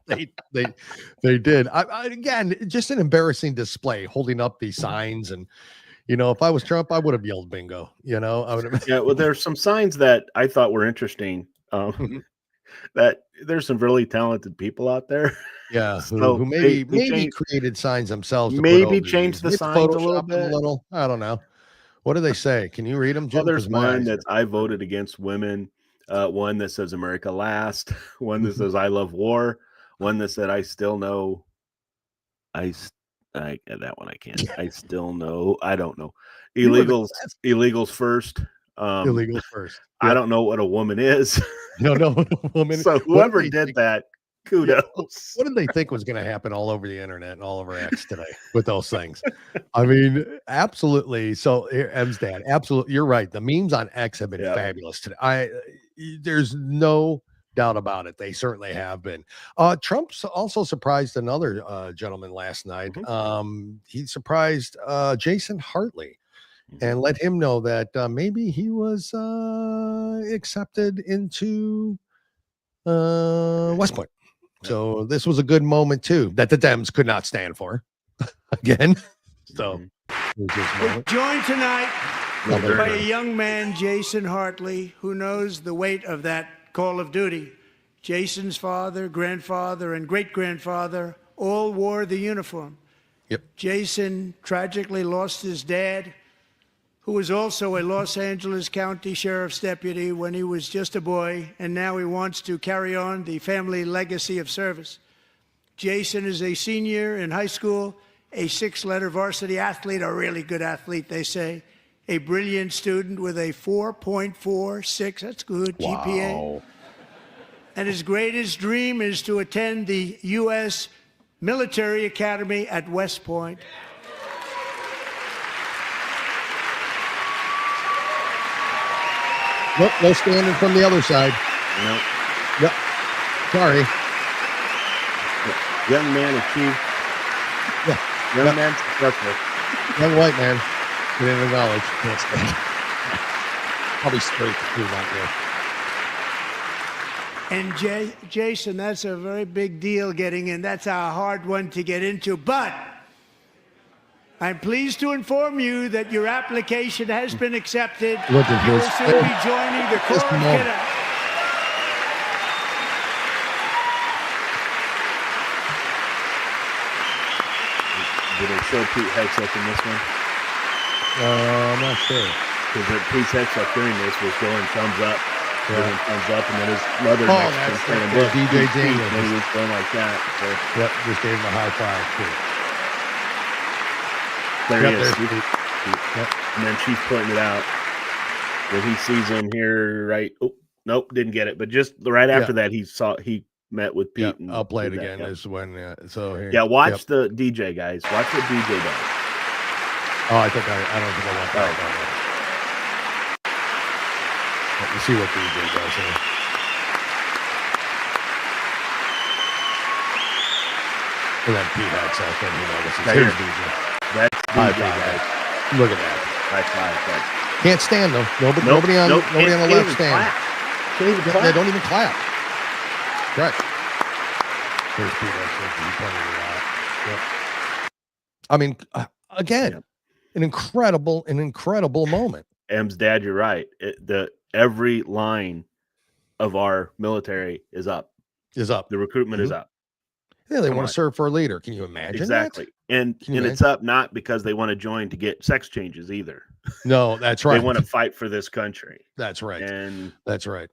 They did. I again, just an embarrassing display, holding up these signs, and if I was Trump, I would have yelled bingo. I would have. Yeah, well, there's some signs that I thought were interesting. That there's some really talented people out there. Yeah, who maybe created signs themselves. Maybe change the signs a little bit. I don't know. What do they say? Can you read them, Jim? Well, there's one that I voted against women. One that says America last. One that says I love war. One that said I still know. That one I can't. I still know. I don't know. Illegals first. Illegals first. I don't know what a woman is. You don't know what a woman is. So whoever did that, Kudos. What did they think was going to happen all over the internet and all over X today with those things? I mean, absolutely. So, M's dad, absolutely. You're right. The memes on X have been fabulous today. There's no doubt about it. They certainly have been. Trump's also surprised another gentleman last night. He surprised Jason Hartley and let him know that maybe he was accepted into West Point. So this was a good moment too that the Dems could not stand for again. So we're joined tonight by a young man, Jason Hartley, who knows the weight of that call of duty. Jason's father, grandfather, and great-grandfather all wore the uniform. Jason tragically lost his dad, who was also a Los Angeles County Sheriff's deputy when he was just a boy, and now he wants to carry on the family legacy of service. Jason is a senior in high school, a 6-letter varsity athlete, a really good athlete, they say, a brilliant student with a 4.46, that's good, GPA. And his greatest dream is to attend the U.S. Military Academy at West Point. Nope, no standing from the other side. Nope. Yep. Sorry. Young man achieved. Yeah. Young man successful. Young white man. He didn't acknowledge. Can't stand. Probably straight to prove out there. And Jason, that's a very big deal getting in. That's a hard one to get into. But I'm pleased to inform you that your application has been accepted. Look at you will this. soon be joining the Corps of Cadets. Did they show Pete Hegseth in this one? I'm not sure. Because Pete Hegseth during this was going thumbs up. Giving thumbs up, and then his mother next to him DJ Daniels. And he was going like that. So. Yep, just gave him a high five too. There he is. And then she's pointing it out that he sees him here, right? Oh, nope, didn't get it. But just right after that, he met with Pete. And I'll play it again. Is when so here. Yeah, watch the DJ, guys. Watch what DJ does. Oh, I don't think I want that. Let me see what DJ does here. And then Pete Hegseth, and he notices. Here's DJ. That's DJ, guys. Look at that. High five, guys. Can't stand though. Nobody on the left stand. They don't even clap. Right. Here's Pete Hegseth. Yep. I mean, again, an incredible moment. M's dad, you're right. Every line of our military is up. The recruitment is up. Yeah, they want to serve for a leader. Can you imagine? Exactly. That? And it's up not because they want to join to get sex changes either. No, that's right. They want to fight for this country. That's right. And that's right.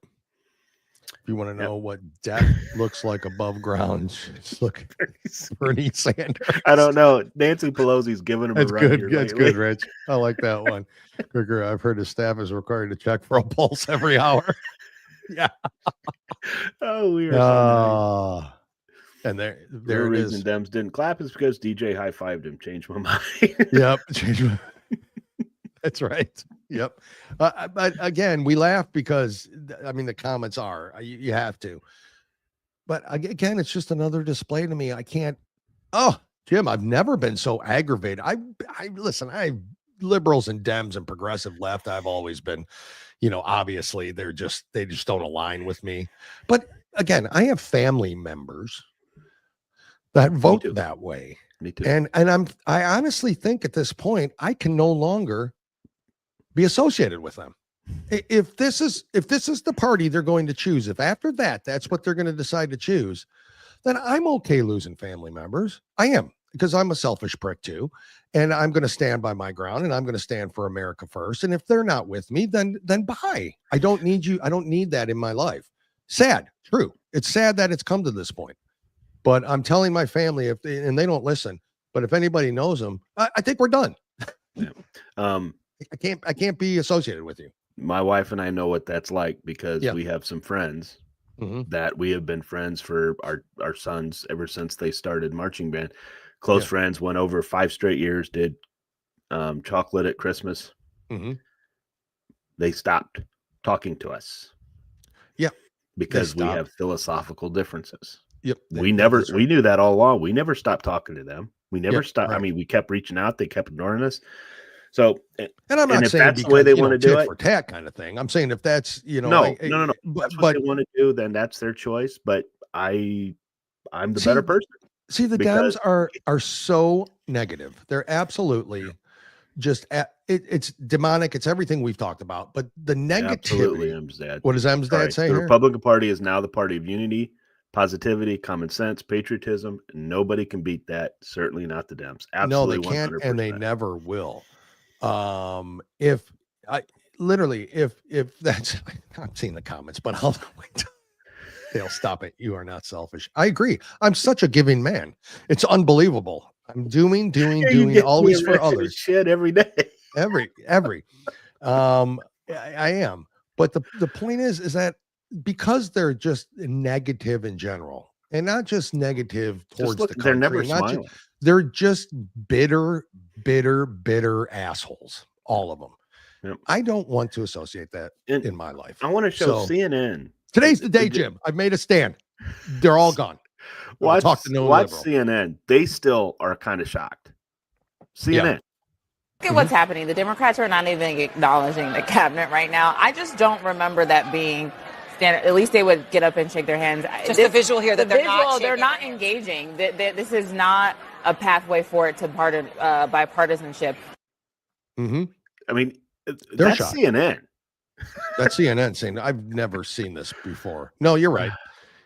If you want to know what death looks like above ground, just look at Bernie Sanders. I don't know. Nancy Pelosi's giving him a run. Good. That's good, Rich. I like that one. I've heard his staff is required to check for a pulse every hour. Yeah. Oh, we are. And there the it reason is. Dems didn't clap is because DJ high-fived him. Changed my mind. Yep. That's right. Yep. But again, we laugh because I mean the comments are you have to. But again, it's just another display to me. I can't. Oh, Jim, I've never been so aggravated. I listen. Liberals and Dems and progressive left. I've always been, obviously they just don't align with me. But again, I have family members that vote that way. Me too. And I honestly think at this point I can no longer be associated with them. If this is the party they're going to choose, if after that's what they're going to decide to choose, then I'm okay losing family members. I am, because I'm a selfish prick too, and I'm going to stand by my ground, and I'm going to stand for America first. And if they're not with me, then bye. I don't need you. I don't need that in my life. Sad, true. It's sad that it's come to this point. But I'm telling my family and they don't listen. But if anybody knows them, I think we're done. Yeah. I can't be associated with you. My wife and I know what that's like because we have some friends that we have been friends for our sons ever since they started marching band. Close friends, went over 5 straight years, did chocolate at Christmas. They stopped talking to us. Because we have philosophical differences. We knew that all along. We never stopped talking to them. We never stopped. Right. I mean, we kept reaching out. They kept ignoring us. So, and I'm not saying that's the way they want to do it for tat kind of thing. I'm saying if that's, no. That's what they want to do, then that's their choice. But I'm the better person. See, the Dems are so negative. They're absolutely just it's demonic. It's everything we've talked about. But the negativity. Absolutely, M's dad. What does M's dad say? The Republican Party is now the party of unity, positivity, common sense, patriotism. And nobody can beat that. Certainly not the Dems. Absolutely, no, they can't, 100%. And they never will. If that's, I'm seeing the comments, but I'll wait. They'll stop it. You are not selfish. I agree. I'm such a giving man. It's unbelievable. I'm doing always for others. Shit every day. Every. I am. But the point is that because they're just negative in general, and not just negative towards the country, they're never smiling. They're just bitter assholes. All of them. Yep. I don't want to associate that in my life. I want to show CNN. Today's the day, Jim. I've made a stand. They're all gone. Watch CNN. They still are kind of shocked. CNN. Yeah. Look at what's happening. The Democrats are not even acknowledging the cabinet right now. I just don't remember that being standard. At least they would get up and shake their hands. Just the visual here that they're not engaging. This is not a pathway forward to bipartisanship. I mean, that's shocked. CNN. That's CNN saying, I've never seen this before. No, you're right.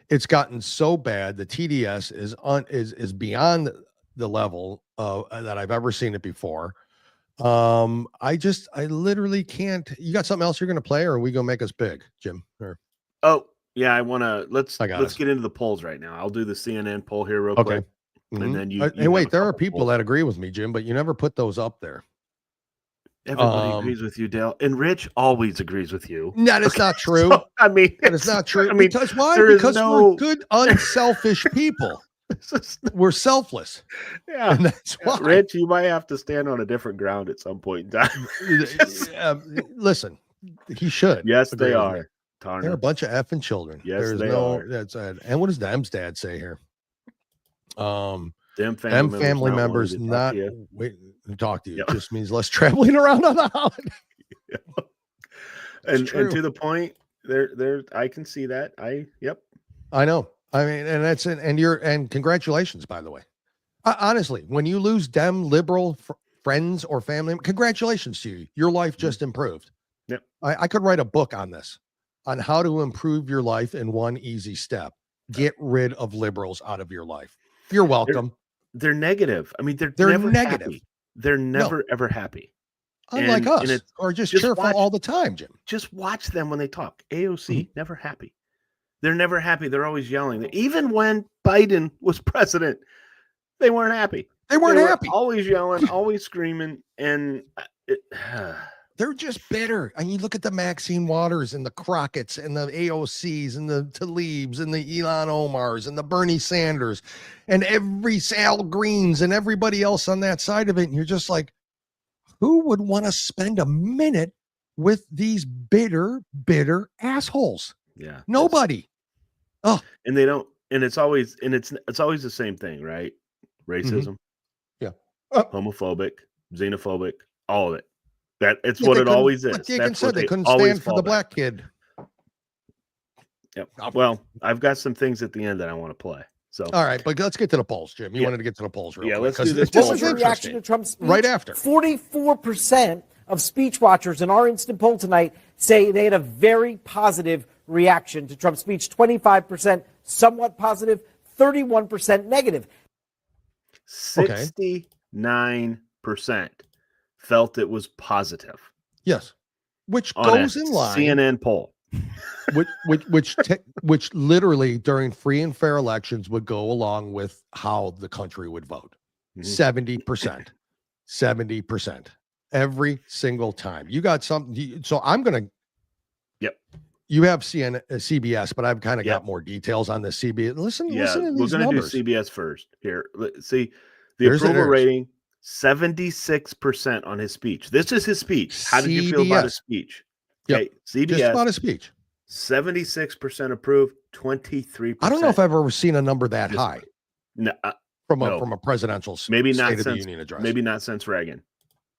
It's gotten so bad. The TDS is beyond the level that I've ever seen it before. I literally can't. You got something else you're going to play, or are we going to make us big, Jim? Or... Oh yeah, I want to. Let's get into the polls right now. I'll do the CNN poll here real quick, and then you. Hey, wait, there are people that agree with me, Jim, but you never put those up there. Everybody agrees with you, Dale, and Rich always agrees with you. That is not true. So, I mean, that is not true. I mean, because why? Because we're good, unselfish people. We're selfless. Yeah, and that's why. Rich, you might have to stand on a different ground at some point in time. Listen, he should. Yes, they are. They're a bunch of effing children. Yes, they are. That's and what does Dem's dad say here? Them family members not wait to talk to you. It just means less traveling around on the holiday. And to the point, there I can see that. I know. I mean, and that's and congratulations, by the way. Honestly, when you lose Dem liberal friends or family, congratulations to you. Your life just improved. Yep. I could write a book on this, on how to improve your life in one easy step. Get rid of liberals out of your life. You're welcome. They're negative. I mean, they're never negative. Happy. They're never ever happy. Unlike us, or just cheerful all the time, Jim. Just watch them when they talk. AOC, never happy. They're never happy. They're always yelling. Even when Biden was president, they weren't happy. They weren't happy. Always yelling, always screaming, and they're just bitter. And you look at the Maxine Waters and the Crockett's and the AOCs and the Tlaibs and the Elon Omars and the Bernie Sanders and every Sal Greens and everybody else on that side of it. And you're just like, who would want to spend a minute with these bitter assholes? Yeah. Nobody. Oh, and they don't, and it's always the same thing, right? Racism. Yeah. Homophobic, xenophobic, all of it. It's what it always is. Like Deacon said, they couldn't stand for the black kid. Yep. Well, I've got some things at the end that I want to play. So all right, but let's get to the polls, Jim. You wanted to get to the polls real quick. Let's do this. This is a reaction to Trump's speech. Right after. 44% of speech watchers in our instant poll tonight say they had a very positive reaction to Trump's speech. 25% somewhat positive, 31% negative. 69% felt it was positive. Yes, which goes in line. CNN poll, which literally during free and fair elections would go along with how the country would vote. 70%, 70% every single time. You got something. So I'm gonna. Yep. you have CBS, but I've kind of got more details on the CBS. Listen to these numbers. We're going to do CBS first. Here, see the approval rating, 76% on his speech. This is his speech. How did you feel about his speech? Okay, CBS. Just about his speech. 76% approved, 23%. I don't know if I've ever seen a number that high. No, from a presidential maybe State not of since, the Union address. Maybe not since Reagan.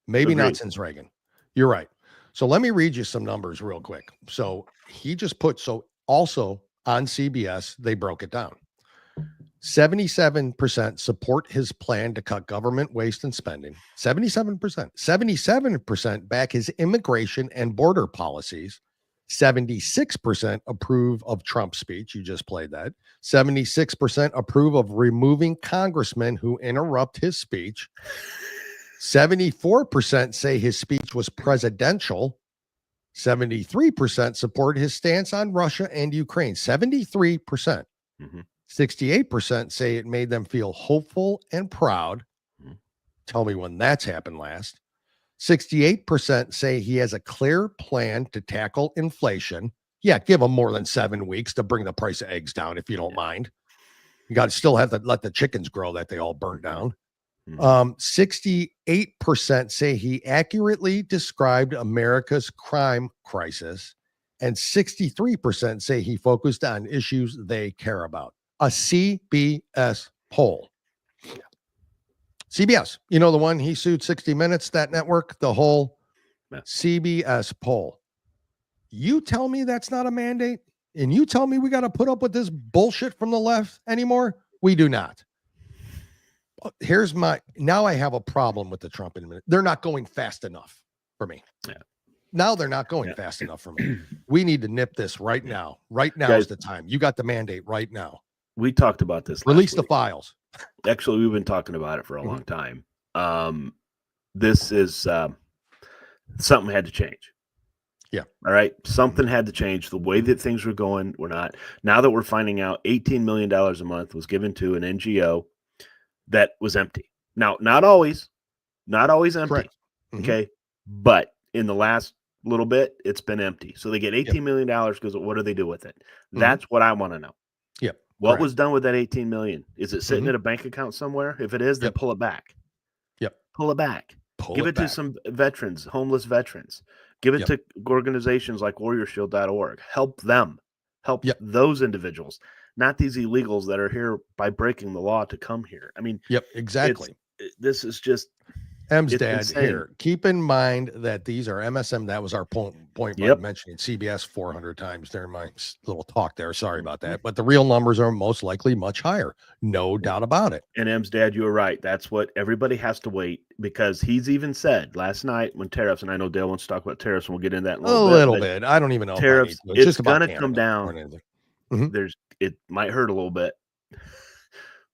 Maybe not since Reagan. You're right. So let me read you some numbers real quick. So he just put, also on CBS, they broke it down. 77% support his plan to cut government waste and spending. 77%. 77% back his immigration and border policies. 76% approve of Trump's speech. You just played that. 76% approve of removing congressmen who interrupt his speech. 74% say his speech was presidential. 73% support his stance on Russia and Ukraine. 73%. 68% say it made them feel hopeful and proud. Tell me when that's happened last. 68% say he has a clear plan to tackle inflation. Yeah, give him more than 7 weeks to bring the price of eggs down, if you don't mind. You got to still have to let the chickens grow that they all burnt down. 68% say he accurately described America's crime crisis, and 63% say he focused on issues they care about. A CBS poll. CBS, you know, the one he sued 60 Minutes, that network, the whole CBS poll. You tell me that's not a mandate, and you tell me we got to put up with this bullshit from the left anymore? We do not. Now I have a problem with the Trump administration. They're not going fast enough for me. Yeah. Now they're not going fast enough for me. We need to nip this right now. Right now is the time. You got the mandate right now. We talked about this. Release the files. Actually, we've been talking about it for a long time. This is something had to change. Yeah. All right. Something had to change. The way that things were going, we're not. Now that we're finding out $18 million a month was given to an NGO that was empty. Now, not always empty. Okay. But in the last little bit, it's been empty. So they get $18 million because what do they do with it? That's what I want to know. Yep. What was done with that 18 million? Is it sitting in a bank account somewhere? If it is, then pull it back. Pull it back. Give it to some veterans, homeless veterans. Give it to organizations like warriorshield.org. Help them. Help those individuals, not these illegals that are here by breaking the law to come here. I mean, exactly. This is just M's dad here. Keep in mind that these are MSM. That was our point by mentioning CBS 400 times during my little talk there. Sorry about that. But the real numbers are most likely much higher. No doubt about it. And M's dad, you were right. That's what everybody has to wait, because he's even said last night when tariffs, and I know Dale wants to talk about tariffs, and we'll get into that in a little bit. I don't even know. Tariffs, it's going to come down. It might hurt a little bit,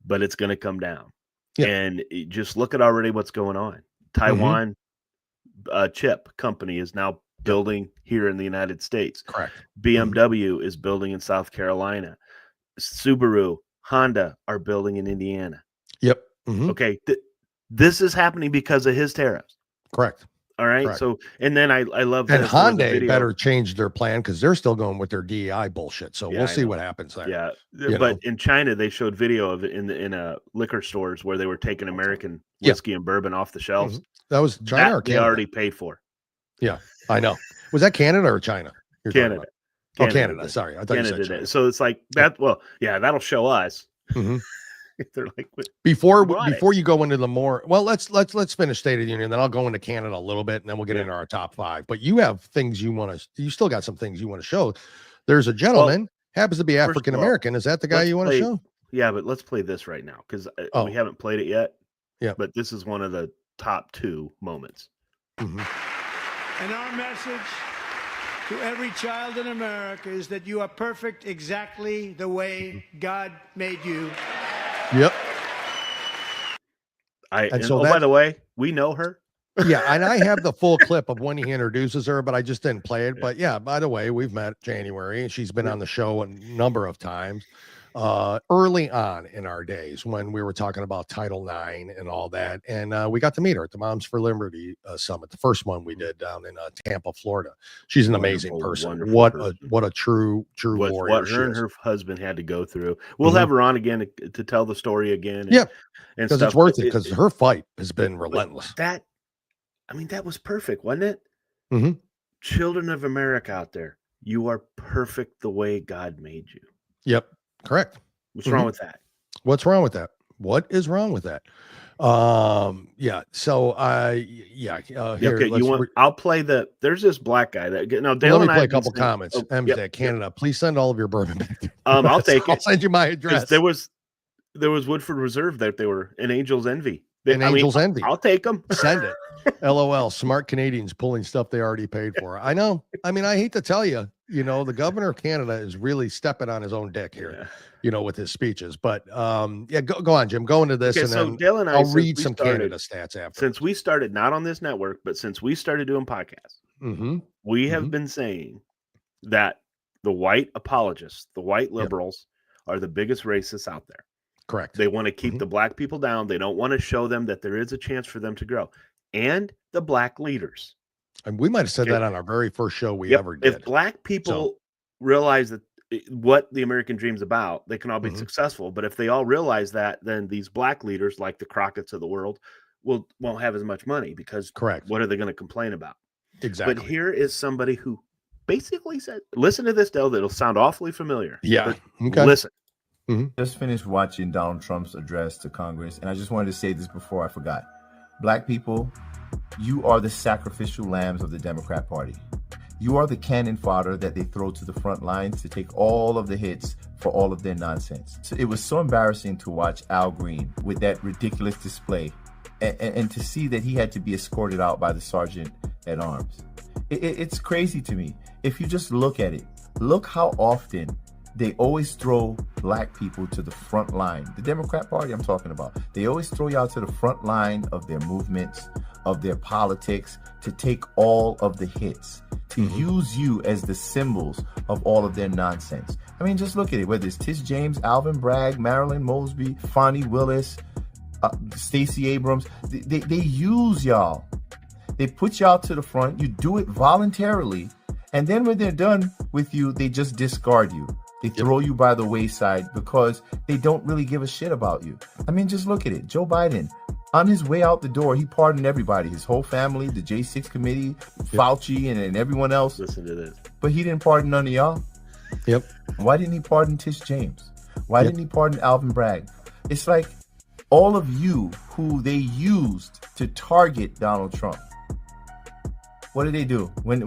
but it's going to come down. And just look at already what's going on. Taiwan chip company is now building here in the United States. Correct. BMW is building in South Carolina. Subaru, Honda are building in Indiana. Yep. Okay. This is happening because of his tariffs. Correct. All right. Correct. So, and then I love that. And Honda better change their plan, because they're still going with their DEI bullshit. So we'll see what happens there. Yeah. But in China, they showed video of it in a liquor stores where they were taking American whiskey and bourbon off the shelves. That was China or Canada? They already paid for. Yeah, I know. Was that Canada or China? Canada. Oh, Canada. Sorry. I thought Canada you said China. So it's like that. Well, yeah, that'll show us. They're like, before you go into the more, well, let's finish State of the Union, then I'll go into Canada a little bit, and then we'll get into our top 5. But you have things you still got some things you want to show. There's a gentleman, happens to be African American. Is that the guy you want to show? Yeah, but let's play this right now, because we haven't played it yet. Yeah, but this is one of the top 2 moments. And our message to every child in America is that you are perfect exactly the way God made you. Yep. By the way, we know her. Yeah, and I have the full clip of when he introduces her, but I just didn't play it. But yeah, by the way, we've met January, and she's been on the show a number of times. early on in our days when we were talking about Title IX and all that. And we got to meet her at the Moms for Liberty Summit, the first one we did down in Tampa, Florida. She's an amazing person. What a true warrior. What her and her husband had to go through. We'll have her on again to tell the story again. And, and because it's worth it, because her fight has been relentless. That was perfect, wasn't it? Children of America out there, you are perfect the way God made you. Yep. Correct. What's wrong with that? What's wrong with that? What is wrong with that? Yeah. So here, I'll play there's this black guy that Dale, let me play a couple comments. Canada, please send all of your bourbon back. I'll take it. I'll send you my address. There was Woodford Reserve that they were an Angel's Envy. Angel's Envy. I'll take them. Send it. LOL. Smart Canadians pulling stuff they already paid for. I know. I mean, I hate to tell you, the governor of Canada is really stepping on his own dick here, with his speeches. But go on, Jim. Go into this, then Dale and I'll read some Canada stats after. Since we started, not on this network, but since we started doing podcasts, we have been saying that the white apologists, the white liberals, are the biggest racists out there. Correct. They want to keep the black people down. They don't want to show them that there is a chance for them to grow. And the black leaders. And we might have said that on our very first show we ever did. If black people realize that what the American dream's about, they can all be successful. But if they all realize that, then these black leaders, like the Crockett's of the world, won't have as much money because what are they going to complain about? Exactly. But here is somebody who basically said, listen to this, Dale, it'll sound awfully familiar. Yeah. Okay. Listen. Just finished watching Donald Trump's address to Congress, and I just wanted to say this before I forgot. Black people, you are the sacrificial lambs of the Democrat Party. You are the cannon fodder that they throw to the front lines to take all of the hits for all of their nonsense. So it was so embarrassing to watch Al Green with that ridiculous display and to see that he had to be escorted out by the sergeant at arms. It's crazy to me. If you just look at it, look how often they always throw black people to the front line. The Democrat Party I'm talking about. They always throw y'all to the front line of their movements, of their politics, to take all of the hits, to use you as the symbols of all of their nonsense. I mean, just look at it. Whether it's Tish James, Alvin Bragg, Marilyn Mosby, Fonnie Willis, Stacey Abrams, they use y'all. They put y'all to the front. You do it voluntarily. And then when they're done with you, they just discard you. They throw you by the wayside because they don't really give a shit about you. I mean, just look at it. Joe Biden, on his way out the door, he pardoned everybody, his whole family, the J6 committee, Fauci, and everyone else. Listen to this. But he didn't pardon none of y'all. Yep. Why didn't he pardon Tish James? Why didn't he pardon Alvin Bragg? It's like all of you who they used to target Donald Trump. What did they do? When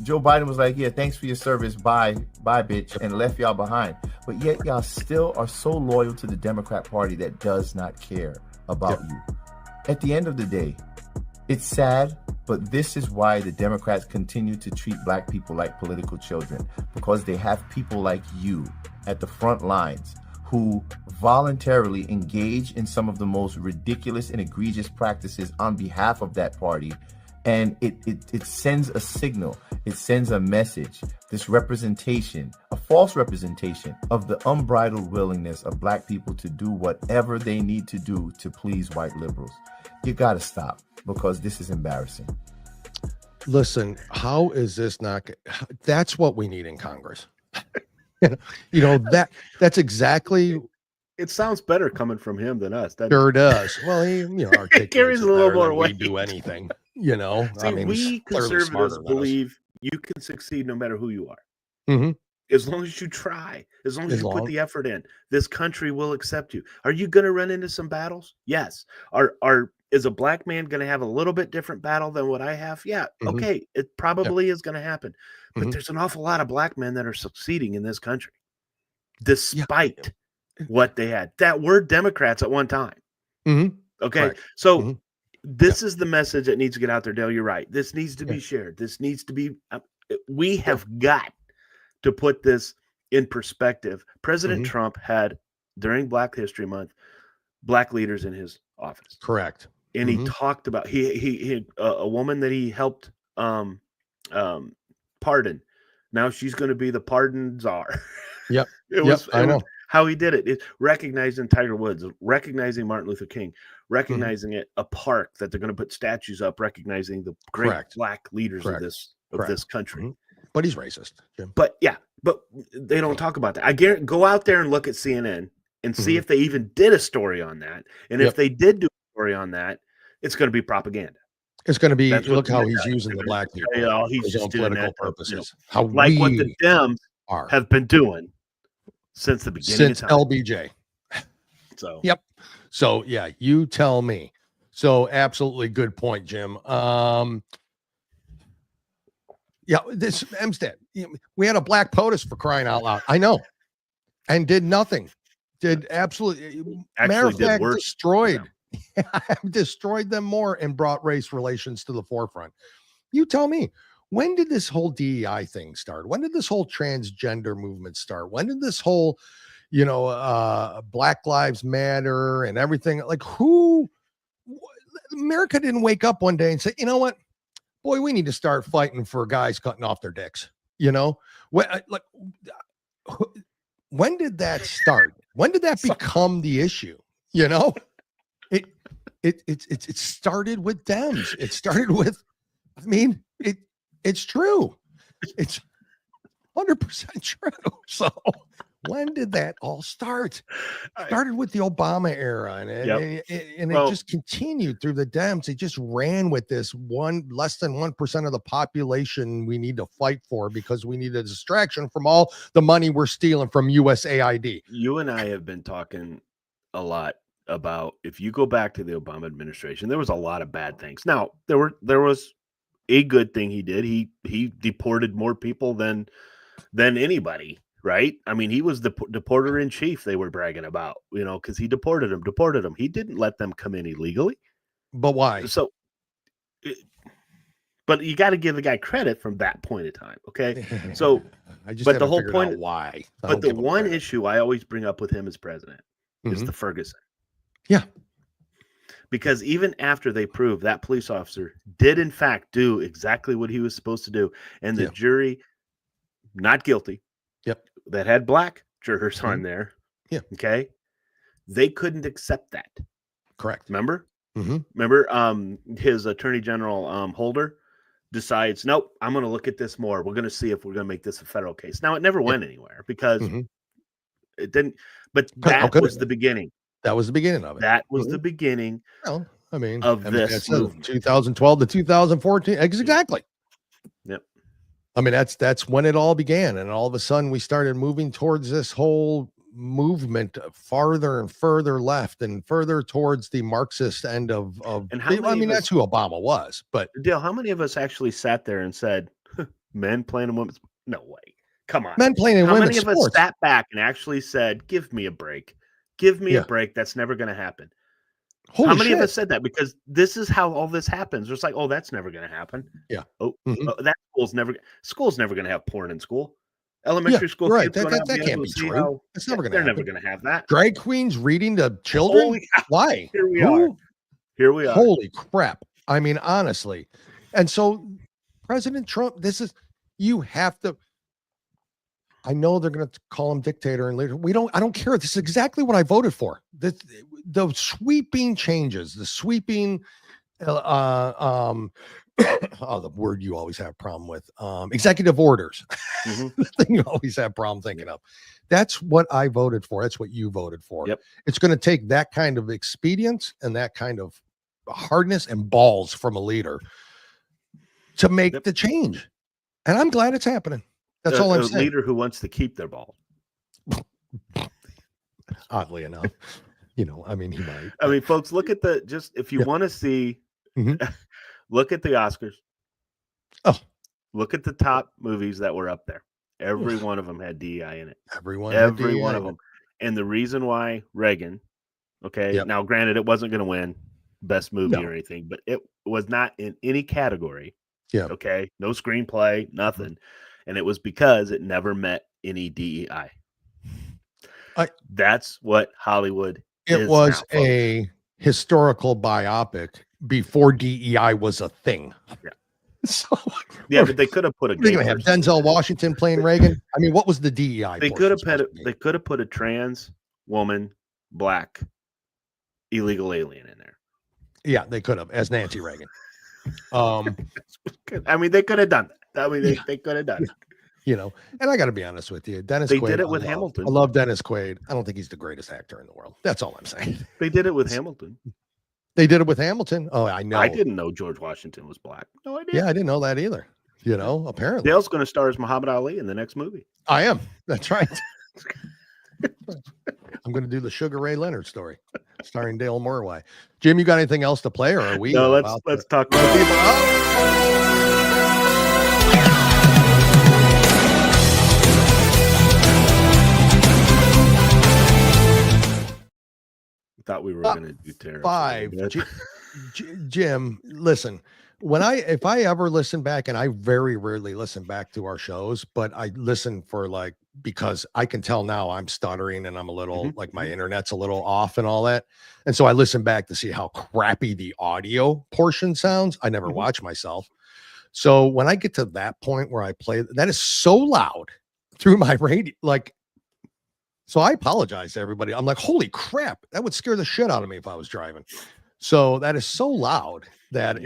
Joe Biden was like, yeah, thanks for your service, bye, bitch, and left y'all behind. But yet y'all still are so loyal to the Democrat Party that does not care about you. At the end of the day, it's sad, but this is why the Democrats continue to treat black people like political children, because they have people like you at the front lines who voluntarily engage in some of the most ridiculous and egregious practices on behalf of that party. And it sends a signal, it sends a message, this representation, a false representation of the unbridled willingness of black people to do whatever they need to do to please white liberals. You got to stop, because this is embarrassing. Listen, how is this not? That's what we need in Congress. That's exactly. It sounds better coming from him than us. Sure does. Well, he carries a little more weight. We do anything. See, I mean, we conservatives believe you can succeed no matter who you are. As long as you try, as long as you put the effort in, this country will accept you. Are you going to run into some battles? Yes. Is a black man going to have a little bit different battle than what I have? Yeah. Okay. It probably is going to happen. But there's an awful lot of black men that are succeeding in this country, despite what they had. That were Democrats at one time. Okay. Right. So this is the message that needs to get out there, Dale. You're right. This needs to be shared. This needs to be, we have got to put this in perspective. President Trump had, during Black History Month, black leaders in his office. Correct. And he talked about, he a woman that he helped pardon. Now she's going to be the pardon czar. Yep. I know. How he did it is recognizing Tiger Woods, recognizing Martin Luther King, recognizing it a park that they're going to put statues up, recognizing the great black leaders of this country. But he's racist, Jim. But they don't talk about that. I guarantee, go out there and look at CNN and see if they even did a story on that. And if they did do a story on that, it's going to be propaganda. It's going to be, look how he's using the black people. He's just doing political that, purposes. How like what the Dems have been doing since the beginning of time. LBJ. So yep. So yeah, you tell me. So absolutely good point, Jim. Yeah, this Hempstead. We had a black POTUS for crying out loud. I know, and did nothing. Did absolutely. Matter of fact, destroyed. Destroyed them more and brought race relations to the forefront. You tell me, when did this whole DEI thing start? When did this whole transgender movement start? When did this whole, Black Lives Matter and everything? Like, America didn't wake up one day and say, you know what, boy, we need to start fighting for guys cutting off their dicks. When did that start? When did that become the issue? It started with Dems. It started with, it's true. It's 100% true. So when did that all start? Started with the Obama era, and it just continued through the Dems. They just ran with this less than 1% of the population we need to fight for because we need a distraction from all the money we're stealing from USAID. You and I have been talking a lot about, if you go back to the Obama administration, there was a lot of bad things. Now, there was a good thing he did. He deported more people than anybody, right? I mean, he was the deporter in chief they were bragging about, because he deported them. He didn't let them come in illegally. But why? So, but you got to give the guy credit from that point in time, okay? So, but the whole point, why? But the one issue I always bring up with him as president is the Ferguson. Yeah. Because even after they proved that police officer did in fact do exactly what he was supposed to do, and the jury not guilty, that had black jurors on there, okay, they couldn't accept that. Correct. Remember? Remember, his attorney general Holder decides, nope, I'm going to look at this more. We're going to see if we're going to make this a federal case. Now, it never went anywhere because it didn't, but that was the beginning. That was the beginning of it. That was the beginning. Well, this 2012 to 2014. Exactly. Yep. I mean, that's when it all began, and all of a sudden we started moving towards this whole movement farther and further left and further towards the Marxist end of. And that's who Obama was. But Dale, how many of us actually sat there and said, "Men playing in women's"? No way. Come on. Men playing in women's sports. How many of us sat back and actually said, "Give me a break"? Give me a break. That's never going to happen. How many of us said that? Because this is how all this happens. It's like, oh, that's never going to happen. Yeah. Oh, that school's never going to have porn in school. Elementary school. Right. That can't be true. It's never going to happen. They're never going to have that. Drag queens reading to children? Why? Here we are. Here we are. Holy crap. I mean, honestly. And so President Trump, you have to. I know they're going to call him dictator and leader. I don't care. This is exactly what I voted for. The sweeping changes, the sweeping, the word you always have a problem with, executive orders, the thing you always have a problem thinking of. That's what I voted for. That's what you voted for. Yep. It's going to take that kind of expedience and that kind of hardness and balls from a leader to make the change. And I'm glad it's happening. That's all I'm saying. A leader who wants to keep their ball. Oddly enough, he might. I mean, folks, look at if you want to see, look at the Oscars. Oh, look at the top movies that were up there. Every one of them had DEI in it. Every one of them. And the reason why Reagan, now granted, it wasn't going to win best movie or anything, but it was not in any category. Yeah. Okay. No screenplay, nothing. And it was because it never met any DEI. That's what Hollywood is. It was now, a historical biopic before DEI was a thing. Yeah. So yeah, but they could have put a. They're going to have Denzel Washington playing Reagan. I mean, what was the DEI? They could have put a trans woman, black, illegal alien in there. Yeah, they could have as Nancy Reagan. I mean, they could have done that. I mean, they could have done it. You know, and I got to be honest with you, Dennis. They Quaid, did it with Hamilton. I love Dennis Quaid. I don't think he's the greatest actor in the world. That's all I'm saying. They did it with Hamilton. They did it with Hamilton. Oh, I know. I didn't know George Washington was black. No idea. Yeah, I didn't know that either. You know, apparently. Dale's going to star as Muhammad Ali in the next movie. I am. That's right. I'm going to do the Sugar Ray Leonard story, starring Dale Morway. Jim, you got anything else to play, or are we? No, let's talk about people. Thought we were going to do Tariffs. 5. Jim, listen. If I ever listen back, and I very rarely listen back to our shows, but I listen because I can tell now I'm stuttering and I'm a little like my internet's a little off and all that. And so I listen back to see how crappy the audio portion sounds. I never watch myself. So when I get to that point where I play, that is so loud through my radio, so I apologize to everybody. I'm like, holy crap, that would scare the shit out of me if I was driving. So that is so loud that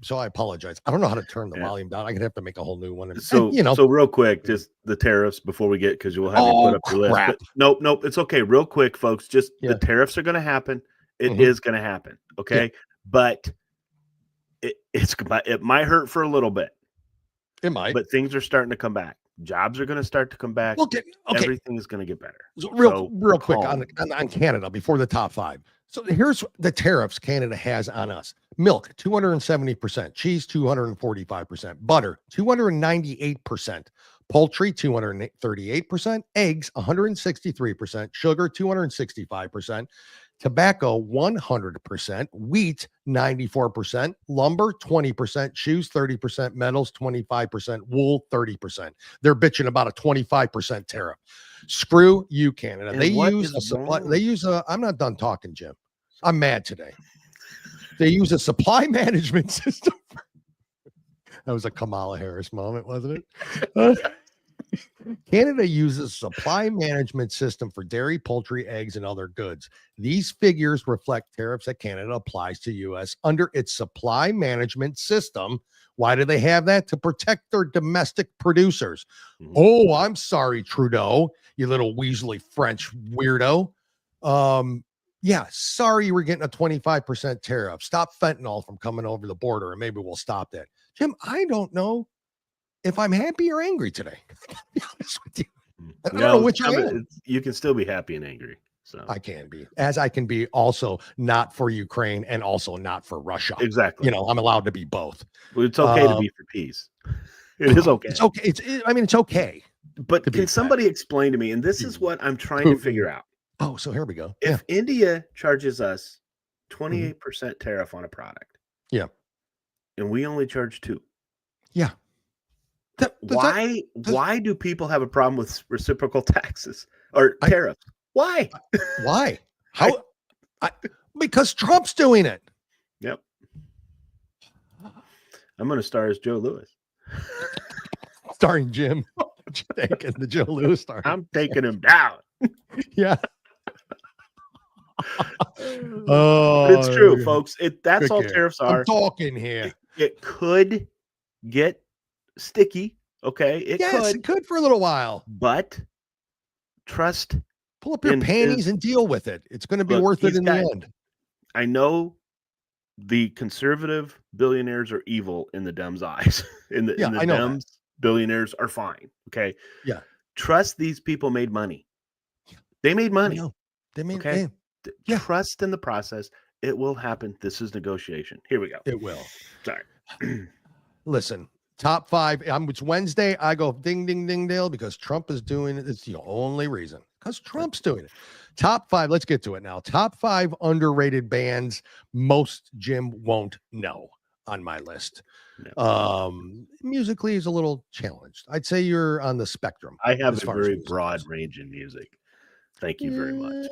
so I apologize. I don't know how to turn the volume down. I'm gonna have to make a whole new one. So real quick, just the tariffs before we get, because you will have to put up your list. But nope, it's okay. Real quick, folks, just the tariffs are gonna happen. It is gonna happen. Okay. But it might hurt for a little bit. It might, but things are starting to come back. Jobs are going to start to come back. Everything is going to get better. Real quick on Canada before the top 5. So here's the tariffs Canada has on us. Milk, 270%. Cheese, 245%. Butter, 298%. Poultry, 238%. Eggs, 163%. Sugar, 265%. Tobacco, 100%. Wheat, 94%. Lumber, 20%. Shoes, 30%. Metals, 25%. Wool, 30%. They're bitching about a 25% tariff. Screw you, Canada. I'm not done talking, Jim. I'm mad today. They use a supply management system. That was a Kamala Harris moment, wasn't it? Canada uses supply management system for dairy, poultry, eggs, and other goods. These figures reflect tariffs that Canada applies to U.S. under its supply management system. Why do they have that? To protect their domestic producers. Oh, I'm sorry, Trudeau, you little Weasley French weirdo. Yeah, sorry you were getting a 25% tariff. Stop fentanyl from coming over the border, and maybe we'll stop that. Jim, I don't know if I'm happy or angry today. To be honest with you. I don't know which I am. You can still be happy and angry. So I can be, as I can be also not for Ukraine and also not for Russia. Exactly. You know, I'm allowed to be both. Well, it's okay to be for peace. It is okay. It's okay. It's okay. But can somebody explain to me, and this is what I'm trying to figure out. Oh, so here we go. If India charges us 28% tariff on a product. Yeah. And we only charge 2%. Yeah. Why do people have a problem with reciprocal taxes or tariffs? Why? Why? How? Because Trump's doing it. Yep. I'm going to star as Joe Lewis. Starring Jim. Taking the Joe Lewis star. I'm taking him down. Yeah. But it's true, folks. That's all tariffs are. I'm talking here. It could get sticky. Okay. It could for a little while. But trust. Pull up your panties and deal with it. It's going to be worth it in the end. I know the conservative billionaires are evil in the Dems' eyes. in the Dems, billionaires are fine. Okay. Yeah. Trust these people made money. They made money. They made money. Trust in the process. It will happen. This is negotiation. Here we go. It will. Sorry. Listen, top 5. It's Wednesday. I go ding, ding, ding, Dale, because Trump is doing it. It's the only reason. Because Trump's doing it. Top 5. Let's get to it now. Top 5 underrated bands most Jim won't know on my list. No. Musically is a little challenged. I'd say you're on the spectrum. I have a very broad range in music. Thank you very much.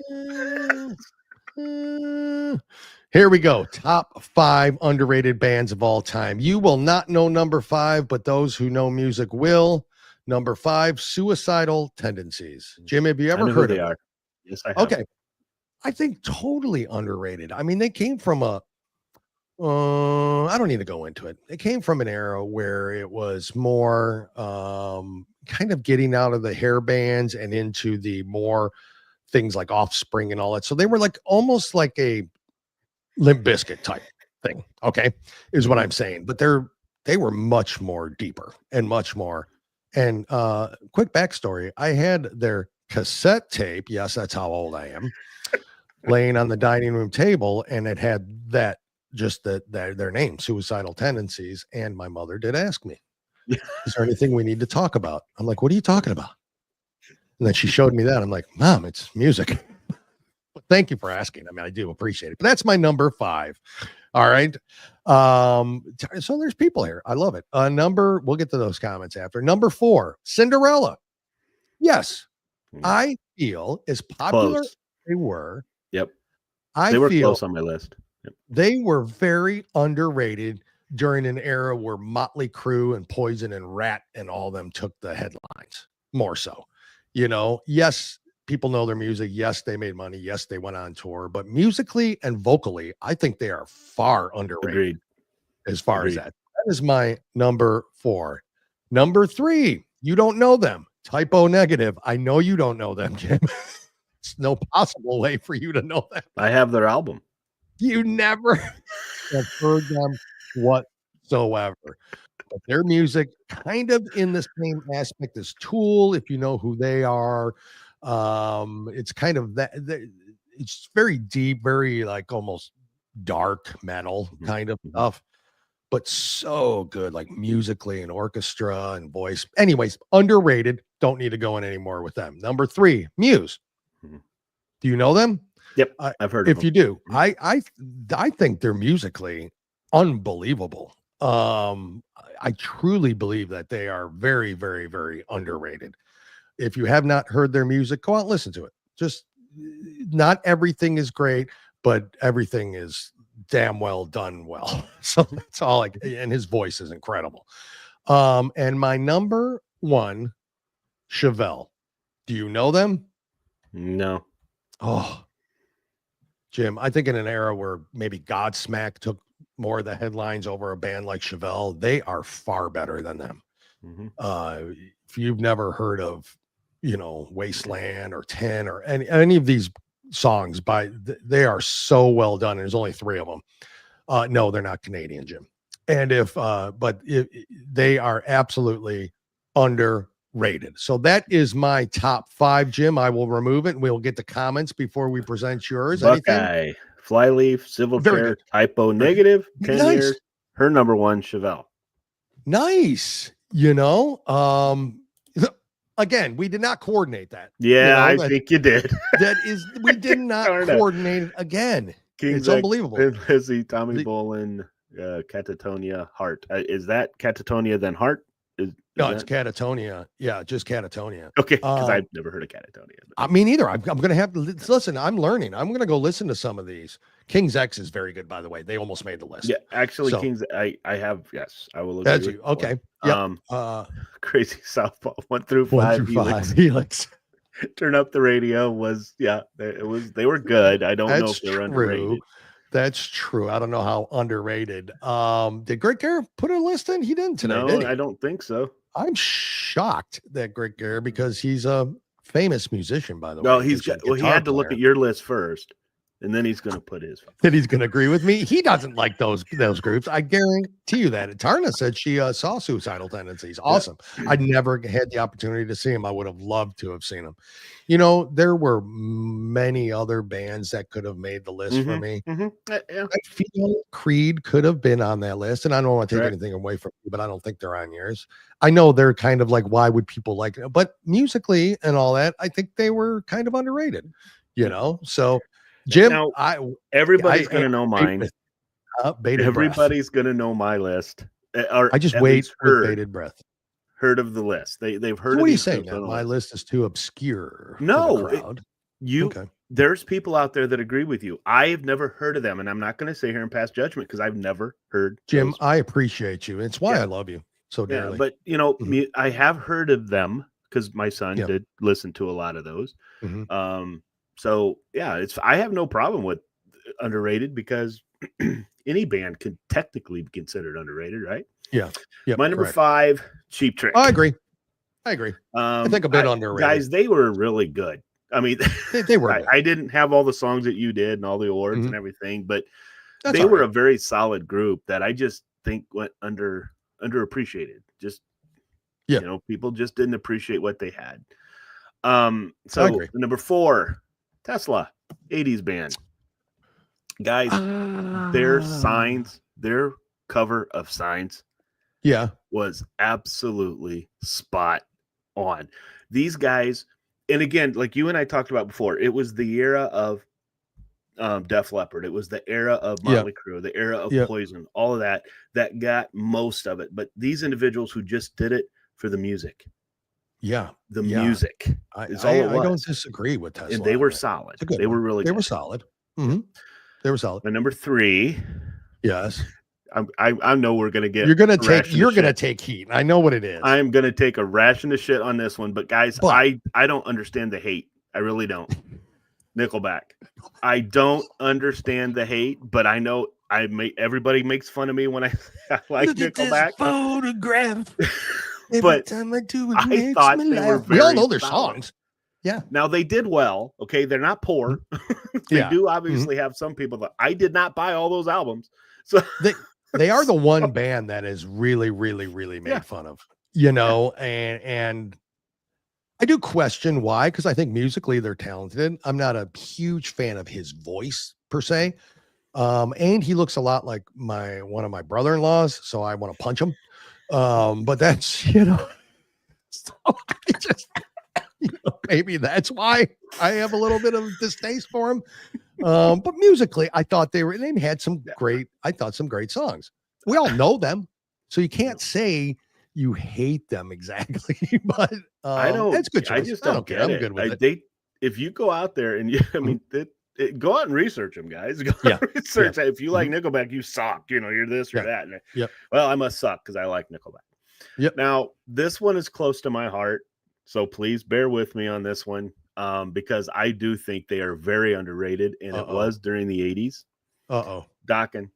Here we go. Top 5 underrated bands of all time. You will not know number 5, but those who know music will. Number 5, Suicidal Tendencies. Jim, have you ever heard of them? Yes, I have. Okay. I think totally underrated. I mean, they came from I don't need to go into it. They came from an era where it was more kind of getting out of the hair bands and into the more things like Offspring and all that. So they were like almost like a Limp Bizkit type thing. Okay. Is what I'm saying. But they were much more deeper and much more. And quick backstory. I had their cassette tape. Yes, that's how old I am. Laying on the dining room table, and it had that just their name, Suicidal Tendencies. And my mother did ask me, is there anything we need to talk about? I'm like, what are you talking about? And then she showed me that. I'm like, Mom, it's music. But thank you for asking. I mean, I do appreciate it. But that's my number 5. All right. So there's people here. I love it. We'll get to those comments after. Number 4, Cinderella. Yes. I feel as popular as they were. Yep. They were close on my list. Yep. They were very underrated during an era where Motley Crue and Poison and Rat and all them took the headlines more so. You know, yes, people know their music. Yes, they made money. Yes, they went on tour. But musically and vocally, I think they are far underrated. Agreed. As far as that. That is my number 4. Number 3, you don't know them. Typo Negative. I know you don't know them, Jim. It's no possible way for you to know them. I have their album. You never have heard them whatsoever. But their music kind of in the same aspect as Tool, if you know who they are. It's kind of that it's very deep, very like almost dark metal kind of stuff, but so good, like musically and orchestra and voice. Anyways, underrated. Don't need to go in anymore with them. Number 3, Muse. Do you know them? Yep, I've heard. If you do, I think they're musically unbelievable. I truly believe that they are very, very, very underrated. If you have not heard their music, go out and listen to it. Just not everything is great, but everything is damn well done well. So that's all and his voice is incredible. And my number 1, Chevelle. Do you know them? No. Oh, Jim, I think in an era where maybe Godsmack took more of the headlines over a band like Chevelle, they are far better than them. If you've never heard of, Wasteland or 10 or any of these songs they are so well done. And there's only 3 of them. No, they're not Canadian, Jim. And they are absolutely underrated. So that is my top 5, Jim. I will remove it and we'll get the comments before we present yours. Buckeye, Flyleaf, Civil Chair, Typo Negative, 10 years. Her number 1, Chevelle. Nice. Again, we did not coordinate that. Yeah, I think you did. We did not coordinate it again. It's unbelievable. Lizzie, Tommy Bolin, Catatonia, Heart. Is that Catatonia then Heart? No, it's Catatonia. Yeah, just Catatonia. Okay, because I've never heard of Catatonia. Me neither. I'm going to have to listen. I'm learning. I'm going to go listen to some of these. King's X is very good, by the way. They almost made the list. Yeah, actually, King's. I have. Yes, I will. Look at you. Okay. Yeah. Crazy Southpaw 1 through 5. Helix. Turn up the radio was They were good. I don't know if they're underrated. That's true. I don't know how underrated. Did Greg Gare put a list in? He didn't today. No, did he? I don't think so. I'm shocked that Greg Gare, because he's a famous musician, by the way. No, he had to look at your list first, and then he's going to put his. That he's going to agree with me. He doesn't like those groups. I guarantee you that. Tarna said she saw Suicidal Tendencies. Awesome. Yeah. I never had the opportunity to see him. I would have loved to have seen him. There were many other bands that could have made the list for me. Yeah. I feel Creed could have been on that list, and I don't want to take anything away from you, but I don't think they're on yours. I know they're kind of like, why would people like it? But musically and all that, I think they were kind of underrated, So, Jim, now, everybody's going to know mine. Everybody's going to know my list. I just wait with bated breath. Heard of the list. They've heard. So what are you saying? My list is too obscure. No, for the crowd. You there's people out there that agree with you. I have never heard of them, and I'm not going to sit here and pass judgment because I've never heard. Jim, I appreciate you. It's why I love you so dearly. Yeah, but I have heard of them because my son did listen to a lot of those. So yeah, I have no problem with underrated because any band can technically be considered underrated, right? Yeah. My number 5, Cheap Trick. I agree. I think a bit underrated. Guys, they were really good. I mean, they were. I didn't have all the songs that you did and all the awards and everything, but they were a very solid group that I just think went underappreciated. Just people just didn't appreciate what they had. So number 4, Tesla, 80s band. Guys, their cover of Signs was absolutely spot on. These guys, and again, like you and I talked about before, it was the era of Def Leppard. It was the era of Motley Crue, the era of Poison, all of that got most of it. But these individuals who just did it for the music. Music is all it was. I don't disagree with Tesla. And they were solid. They were really good. They were solid. They were solid. And number 3. Yes. I know we're gonna get. You're gonna take heat. I know what it is. I'm gonna take a ration of shit on this one, but guys, I don't understand the hate. I really don't. Nickelback. I don't understand the hate, but I know everybody makes fun of me when I like Look Nickelback. At this photograph. But time I do it, I thought they were we all know their solid. songs. Yeah. Now they did well. Okay, they're not poor. They do obviously have some people that I did not buy all those albums. So they are the one band that is really, really, really made fun of. And I do question why, because I think musically they're talented. I'm not a huge fan of his voice per se. And he looks a lot like one of my brother-in-laws, so I want to punch him. But that's so I just maybe that's why I have a little bit of distaste for him. But musically, I thought they had some great songs. We all know them, so you can't say you hate them exactly. But I don't. That's good choice. I just don't care. I'm good with it. If you go out there and go out and research them, guys. Go out and research. If you like Nickelback, you suck. You're this or that. Well, I must suck because I like Nickelback. Now, this one is close to my heart, so please bear with me on this one, because I do think they are very underrated, and it was during the 80s. Dokken.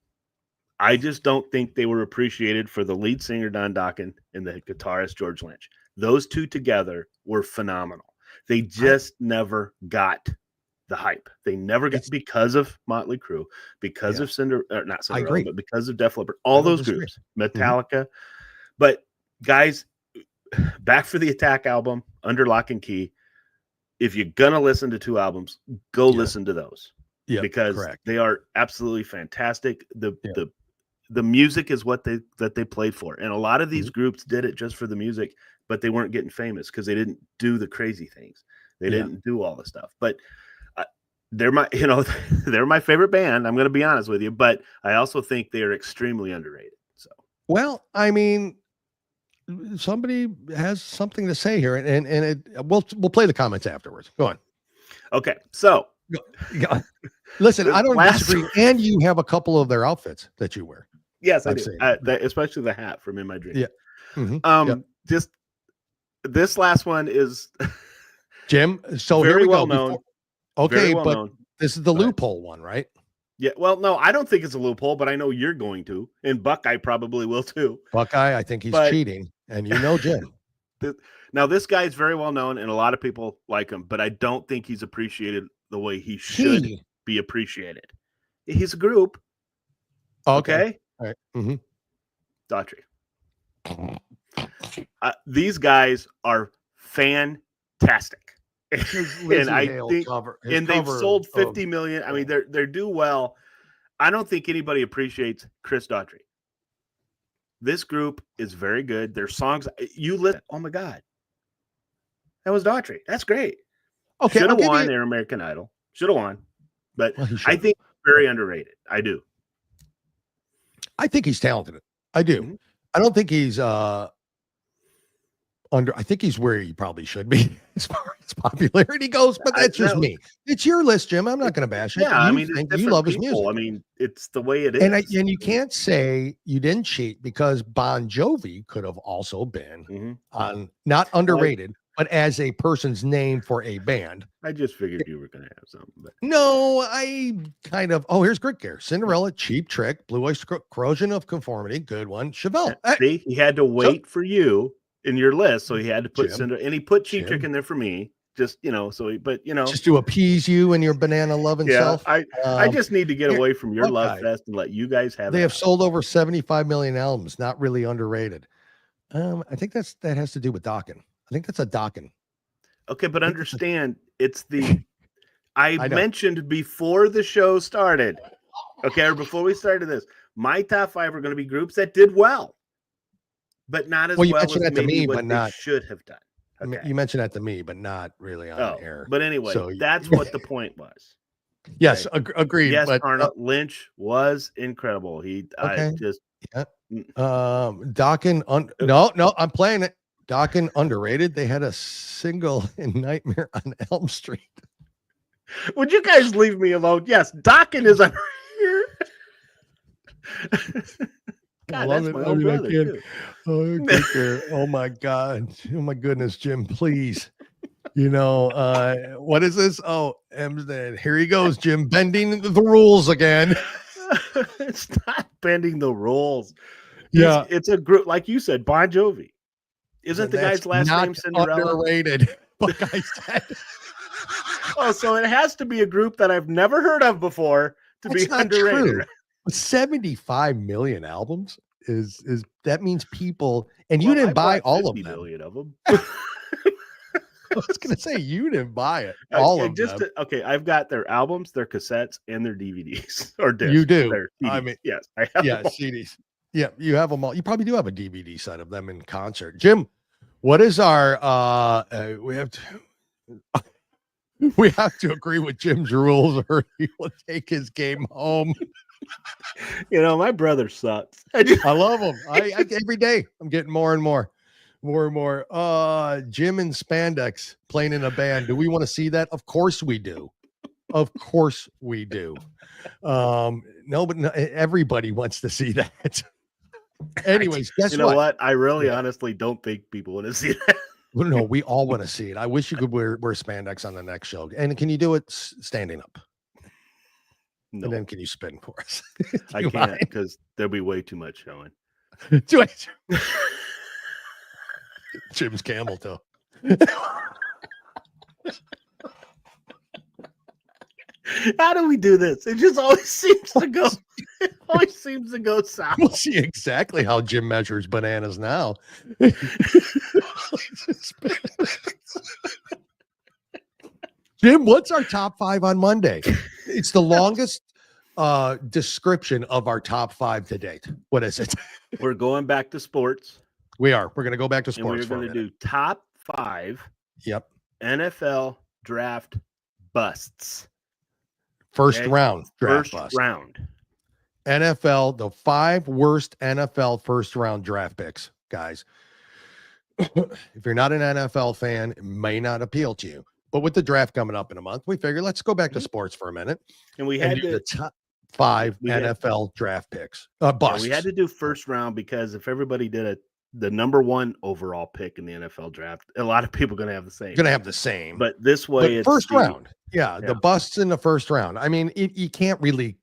I just don't think they were appreciated for the lead singer, Don Dokken, and the guitarist, George Lynch. Those two together were phenomenal. They just never got the hype. They never got, because of Motley Crue, because of not Cinderella, but because of Def Leppard, all those groups, Metallica. But guys, Back for the Attack album, Under Lock and Key. If you're gonna listen to 2 albums, go listen to those. Because they are absolutely fantastic. The music is what they played for, and a lot of these groups did it just for the music, but they weren't getting famous because they didn't do the crazy things. They didn't do all the stuff. But they're my favorite band. I'm going to be honest with you, but I also think they are extremely underrated. So, well, I mean, somebody has something to say here, and we'll play the comments afterwards. Go on. Okay, so listen, I don't disagree, and you have a couple of their outfits that you wear. Yes, I do. Especially the hat from In My Dream. Yeah. Just this last one is Jim. So very here we well go. known. Okay, but this is the loophole one, right? Yeah. Well, no, I don't think it's a loophole, but I know you're going to, and Buckeye probably will too. Buckeye, I think he's cheating, and Jim. Now, this guy's very well known, and a lot of people like him, but I don't think he's appreciated the way he should be appreciated. He's a group. Okay. All right. Daughtry. These guys are fantastic. And I think, and they've sold 50 million. I mean, they're do well. I don't think anybody appreciates Chris Daughtry. This group is very good. Their songs, you listen. Oh my God, that was Daughtry. That's great. Okay, should have won their American Idol. Should have won, but I think very underrated. I do. I think he's talented. I do. I don't think he's I think he's where he probably should be as far as popularity goes, but that's just me. It's your list, Jim. I'm not going to bash it. Yeah, you love his music. I mean, it's the way it is. And you can't say you didn't cheat because Bon Jovi could have also been on not underrated, but as a person's name for a band. I just figured you were going to have something. But. No, I kind of. Oh, here's Grit Gear, Cinderella, Cheap Trick, Blue Oyster Corrosion of Conformity, good one. Chevelle. See, he had to wait for you in your list, so he had to put Cinderella, and he put Cheap Trick in there for me. Just just to appease you and your banana loving self. I just need to get away from your love fest and let you guys have. They have sold over 75 million albums. Not really underrated. I think that has to do with Dokken. I think that's a Dokken. Okay, but understand it's the. I mentioned before the show started. Okay, or before we started this, my top 5 are going to be groups that did well, but not as well as maybe what they should have done. Okay. You mentioned that to me, but not really on air. But anyway, that's what the point was. Yes, agreed. Yes, but, Arnold Lynch was incredible. Dokken. No, I'm playing it. Dokken underrated. They had a single in Nightmare on Elm Street. Would you guys leave me alone? Yes, Dokken is underrated. God, that's my own brother, too. Oh my God. Oh my goodness, Jim, please. What is this? Oh, here he goes, Jim, bending the rules again. It's not bending the rules. Yeah. It's a group, like you said, Bon Jovi. Isn't the guy's last name Cinderella? Underrated. Like I said. Oh, so it has to be a group that I've never heard of before to be underrated. True. 75 million albums is that means people, and you didn't buy all of them. Million of them. I was gonna say you didn't buy it. All of them. Okay, I've got their albums, their cassettes, and their DVDs or discs. You do. I mean, yes, I have. Yeah, CDs. Yeah, you have them all. You probably do have a DVD set of them in concert. Jim, what is our? We have to agree with Jim's rules, or he will take his game home. My brother sucks. I love him. I every day I'm getting more and more. Jim in spandex playing in a band. Do we want to see that? Of course we do. Of course we do. No, but everybody wants to see that. Anyways, guess what? I really honestly don't think people want to see that. Well, no, we all want to see it. I wish you could wear spandex on the next show. And can you do it standing up? No. And then can you spin for us? I can't because there'll be way too much showing. Jim's camel toe. How do we do this? It just always seems to go. It always seems to go south. We'll see exactly how Jim measures bananas now. Jim, what's our top 5 on Monday? It's the longest description of our top 5 to date. What is it? We're going back to sports. We are. We're going to go back to sports. And we're going to do top 5. Yep. NFL draft busts. First round draft first bust. Round. NFL, the 5 worst NFL first round draft picks, guys. If you're not an NFL fan, it may not appeal to you. But with the draft coming up in a month, we figured let's go back to sports for a minute. And we had the top 5 NFL draft picks. Busts. We had to do first round because if everybody did the number 1 overall pick in the NFL draft, a lot of people are going to have the same. Going to have the same. But this way, it's first round. Yeah, the busts in the first round. I mean, you can't really.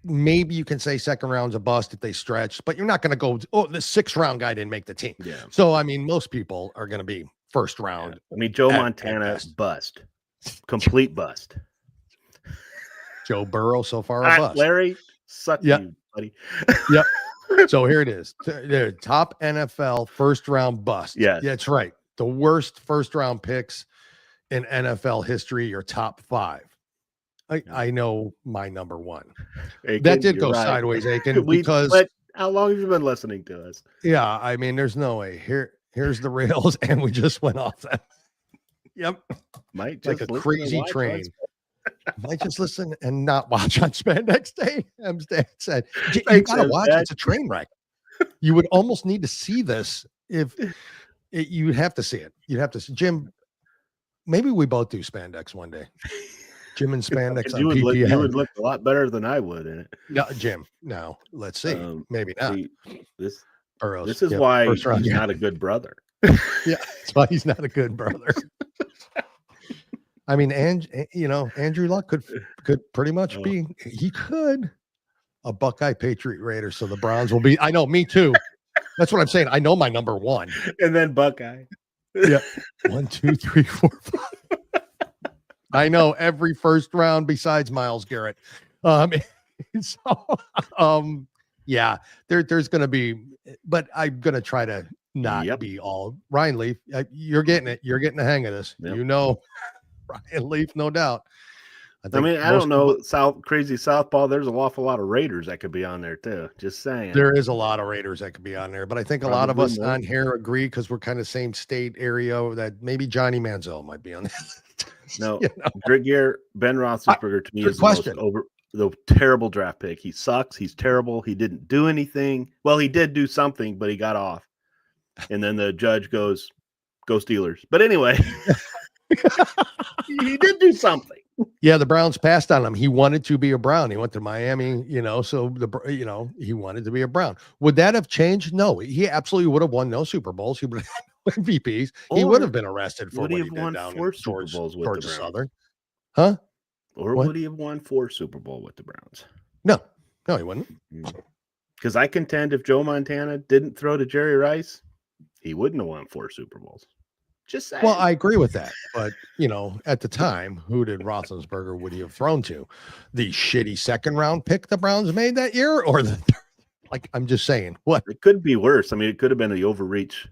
Maybe you can say second round's a bust if they stretch, but you're not going to go, the 6th round guy didn't make the team. Yeah. So, I mean, most people are going to be first round. Yeah. I mean, Joe Montana, bust. Complete bust. Joe Burrow, so far, a bust. Larry, suck you, buddy. Yep. So here it is. The top NFL first round bust. Yeah, that's right. The worst first round picks in NFL history, your top 5. I know my number 1. Aiken, that did go sideways, Aiken, because how long have you been listening to us? Yeah, I mean, there's no way. Here's the rails, and we just went off them. Yep. Might like a crazy train. Might just listen and not watch on Spandex Day. Dad said, you gotta watch. It's a train wreck. You would almost need to see this if you'd have to see it. You'd have to see Jim. Maybe we both do spandex one day. Jim and spandex on PPA. You would look a lot better than I would in it. No, Jim. No, let's see. Maybe not. This Burrows. is why he's not a good brother. Yeah, that's why he's not a good brother. I mean, Andrew Luck could pretty much be. He could a Buckeye Patriot Raider. So the Browns will be. I know, me too. That's what I'm saying. I know my number one. And then Buckeye. Yeah. 1, 2, 3, 4, 5. I know every first round besides Myles Garrett. Yeah, there's going to be, but I'm going to try to not be all Ryan Leaf. You're getting it. You're getting the hang of this. Yep. Ryan Leaf, no doubt. I mean, I don't know, crazy Southpaw. There's an awful lot of Raiders that could be on there too. Just saying. There is a lot of Raiders that could be on there, but I think a lot of us on here agree because we're kind of same state area that maybe Johnny Manziel might be on there. No, Greg Gear, Ben Roethlisberger to me is the terrible draft pick. He sucks. He's terrible. He didn't do anything. Well, he did do something, but he got off. And then the judge goes, "Go Steelers." But anyway, he did do something. Yeah, the Browns passed on him. He wanted to be a Brown. He went to Miami, so he wanted to be a Brown. Would that have changed? No, he absolutely would have won no Super Bowls. He would have no MVPs. He would have been arrested for what he did down towards the Southern. Huh? Or would he have won 4 Super Bowl with the Browns? No, he wouldn't. Because I contend if Joe Montana didn't throw to Jerry Rice, he wouldn't have won 4 Super Bowls. Just saying. Well, I agree with that. But, at the time, who did Roethlisberger would he have thrown to? The shitty second round pick the Browns made that year? Or I'm just saying, what? It could be worse. I mean, it could have been the overreach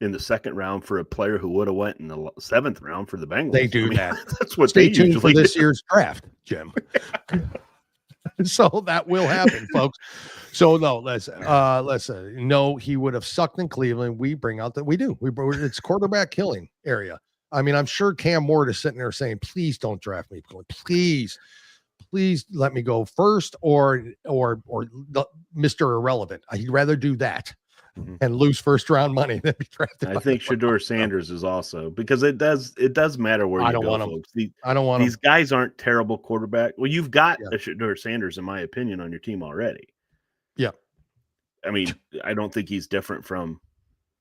in the second round for a player who would have went in the 7th round for the Bengals. They do that. That's what Stay they tuned usually for this do. year's draft, Jim. So that will happen, folks. So no, listen. No, he would have sucked in Cleveland. We bring out that we do. It's quarterback killing area. I mean, I'm sure Cam Ward is sitting there saying, "Please don't draft me. Please let me go first, or the Mr. Irrelevant. I'd rather do that and lose first round money than be drafted." I think Shedeur Sanders is also, because it does matter where you go, folks. I don't want these guys aren't terrible quarterback. Well, you've got a Shedeur Sanders, in my opinion, on your team already. Yeah. I mean, I don't think he's different from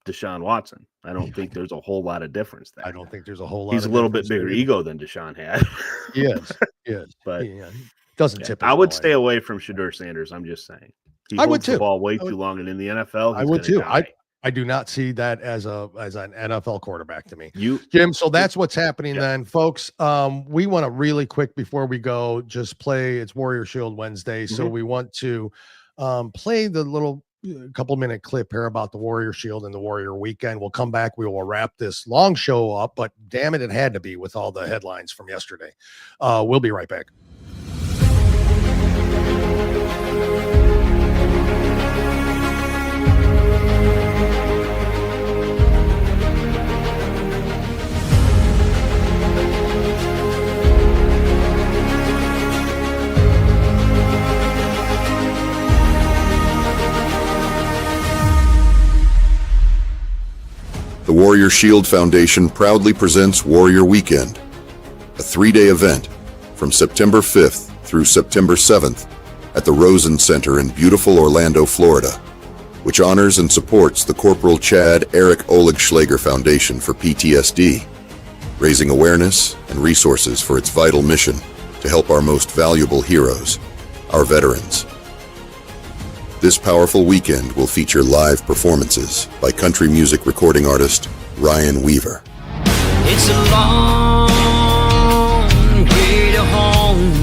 Deshaun Watson. I don't think there's a whole lot of difference there. I don't think there's a whole lot. He's a little bit bigger ego than Deshaun had. He is. But doesn't tip. I would stay away from Shedeur Sanders. I'm just saying. He I would holds too. the ball way too long, and in the NFL, I would too. I do not see that as an NFL quarterback to me. Jim. So that's what's happening then, folks. We want to really quick before we go just play. It's Warrior Shield Wednesday, so we want to play the little couple-minute clip here about the Warrior Shield and the Warrior Weekend. We'll come back. We will wrap this long show up, but damn it had to be with all the headlines from yesterday. We'll be right back. The Warrior Shield Foundation proudly presents Warrior Weekend, a 3-day event from September 5th through September 7th at the Rosen Center in beautiful Orlando, Florida, which honors and supports the Corporal Chad Eric Oleg Schlager Foundation for PTSD, raising awareness and resources for its vital mission to help our most valuable heroes, our veterans. This powerful weekend will feature live performances by country music recording artist Ryan Weaver. It's a long way to home,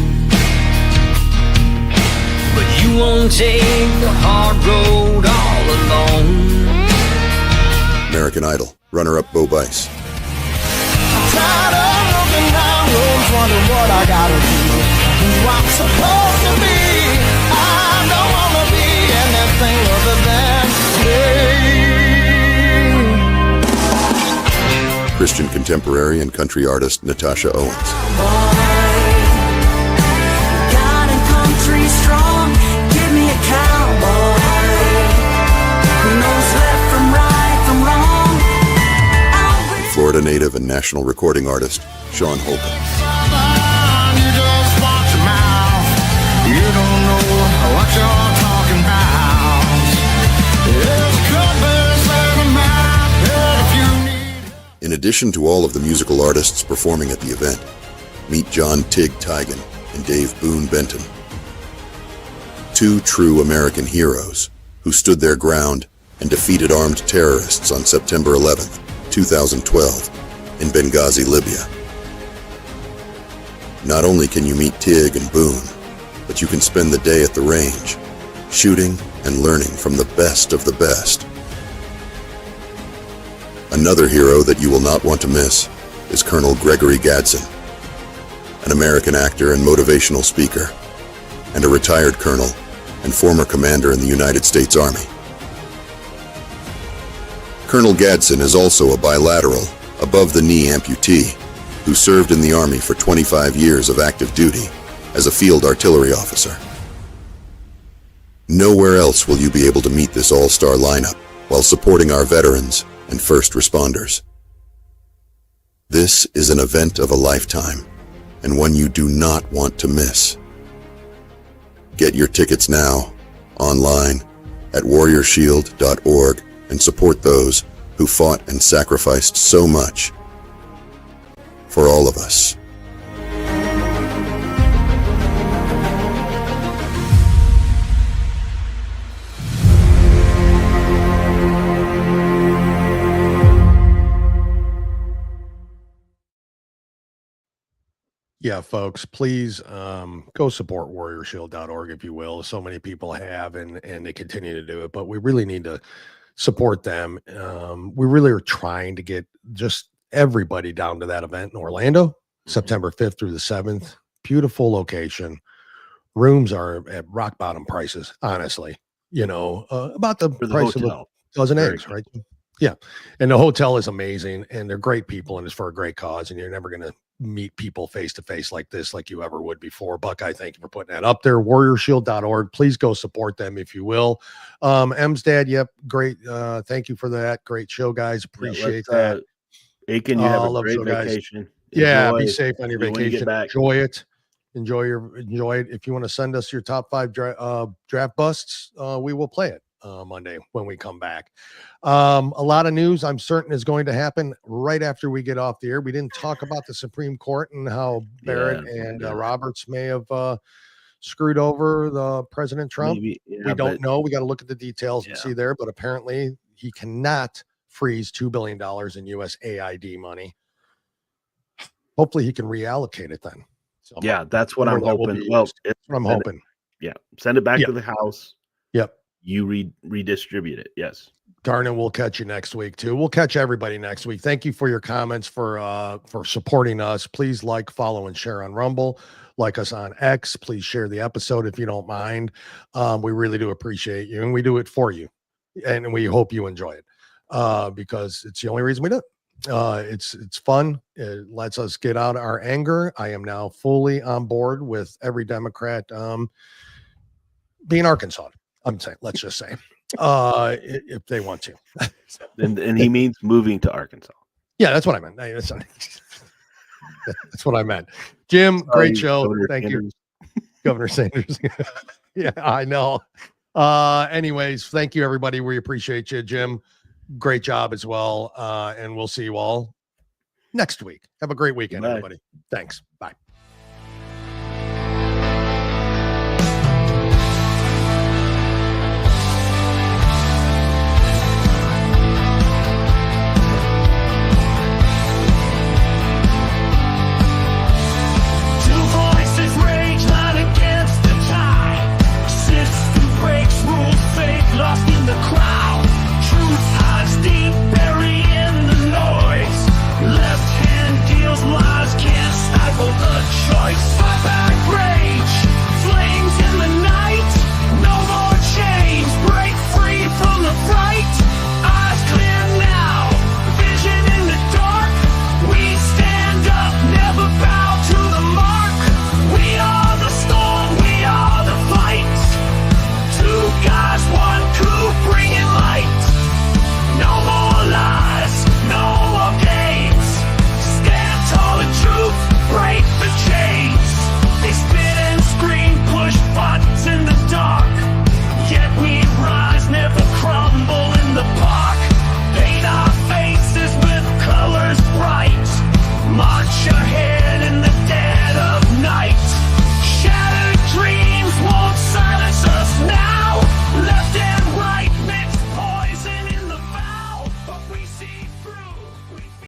but you won't take the hard road all alone. American Idol runner-up Bo Bice. I'm tired of looking down roads, wondering what I gotta do, who I'm supposed to be. I don't wanna be anything other than me. Christian contemporary and country artist Natasha Owens. God and country strong, give me a cowboy who knows left from right from wrong. Florida native and national recording artist, Sean Holcomb. In addition to all of the musical artists performing at the event, meet John Tig Tigan and Dave Boone Benton. Two true American heroes who stood their ground and defeated armed terrorists on September 11th, 2012 in Benghazi, Libya. Not only can you meet Tig and Boone, but you can spend the day at the range, shooting and learning from the best of the best. Another hero that you will not want to miss is Colonel Gregory Gadsden, an American actor and motivational speaker, and a retired colonel and former commander in the United States Army. Colonel Gadsden is also a bilateral, above-the-knee amputee who served in the Army for 25 years of active duty as a field artillery officer. Nowhere else will you be able to meet this all-star lineup while supporting our veterans and first responders. This is an event of a lifetime, and one you do not want to miss. Get your tickets now, online, at warriorshield.org, and support those who fought and sacrificed so much for all of us. Yeah, folks, please go support warriorshield.org if you will. So many people have and they continue to do it, but we really need to support them. We really are trying to get just everybody down to that event in Orlando, September 5th through the 7th. Beautiful location. Rooms are at rock bottom prices, honestly. About the price of a dozen eggs, right? Yeah. And the hotel is amazing and they're great people and it's for a great cause. And you're never going to meet people face to face like this, like you ever would before. Buckeye, thank you for putting that up there. warriorshield.org. Please go support them if you will. M's dad. Yep. Great. Thank you for that. Great show, guys. Appreciate that. Aiken, you have a great vacation. Yeah. Be safe on your vacation. Enjoy it. Enjoy it. If you want to send us your top 5 draft busts, we will play it Monday when we come back. A lot of news I'm certain is going to happen right after we get off the air. We didn't talk about the Supreme Court and how Barrett and Roberts may have screwed over the President Trump. We don't know. We got to look at the details and see there, but apparently he cannot freeze $2 billion in USAID money. Hopefully he can reallocate it then. That's what I'm hoping. Well, that's what I'm hoping. Yeah. Send it back to the House. Yep. You redistribute it. Yes. Darn it, we'll catch you next week too. We'll catch everybody next week. Thank you for your comments, for supporting us. Please like, follow, and share on Rumble. Like us on X. Please share the episode if you don't mind. We really do appreciate you, and we do it for you. And we hope you enjoy it because it's the only reason we do it. It's fun. It lets us get out our anger. I am now fully on board with every Democrat being Arkansas. I'm saying, let's just say, if they want to. and he means moving to Arkansas. Yeah, that's what I meant. That's what I meant. Jim, great show. Thank you. Governor Sanders. Yeah, I know. Anyways, thank you, everybody. We appreciate you, Jim. Great job as well. And we'll see you all next week. Have a great weekend, everybody. Thanks. Bye.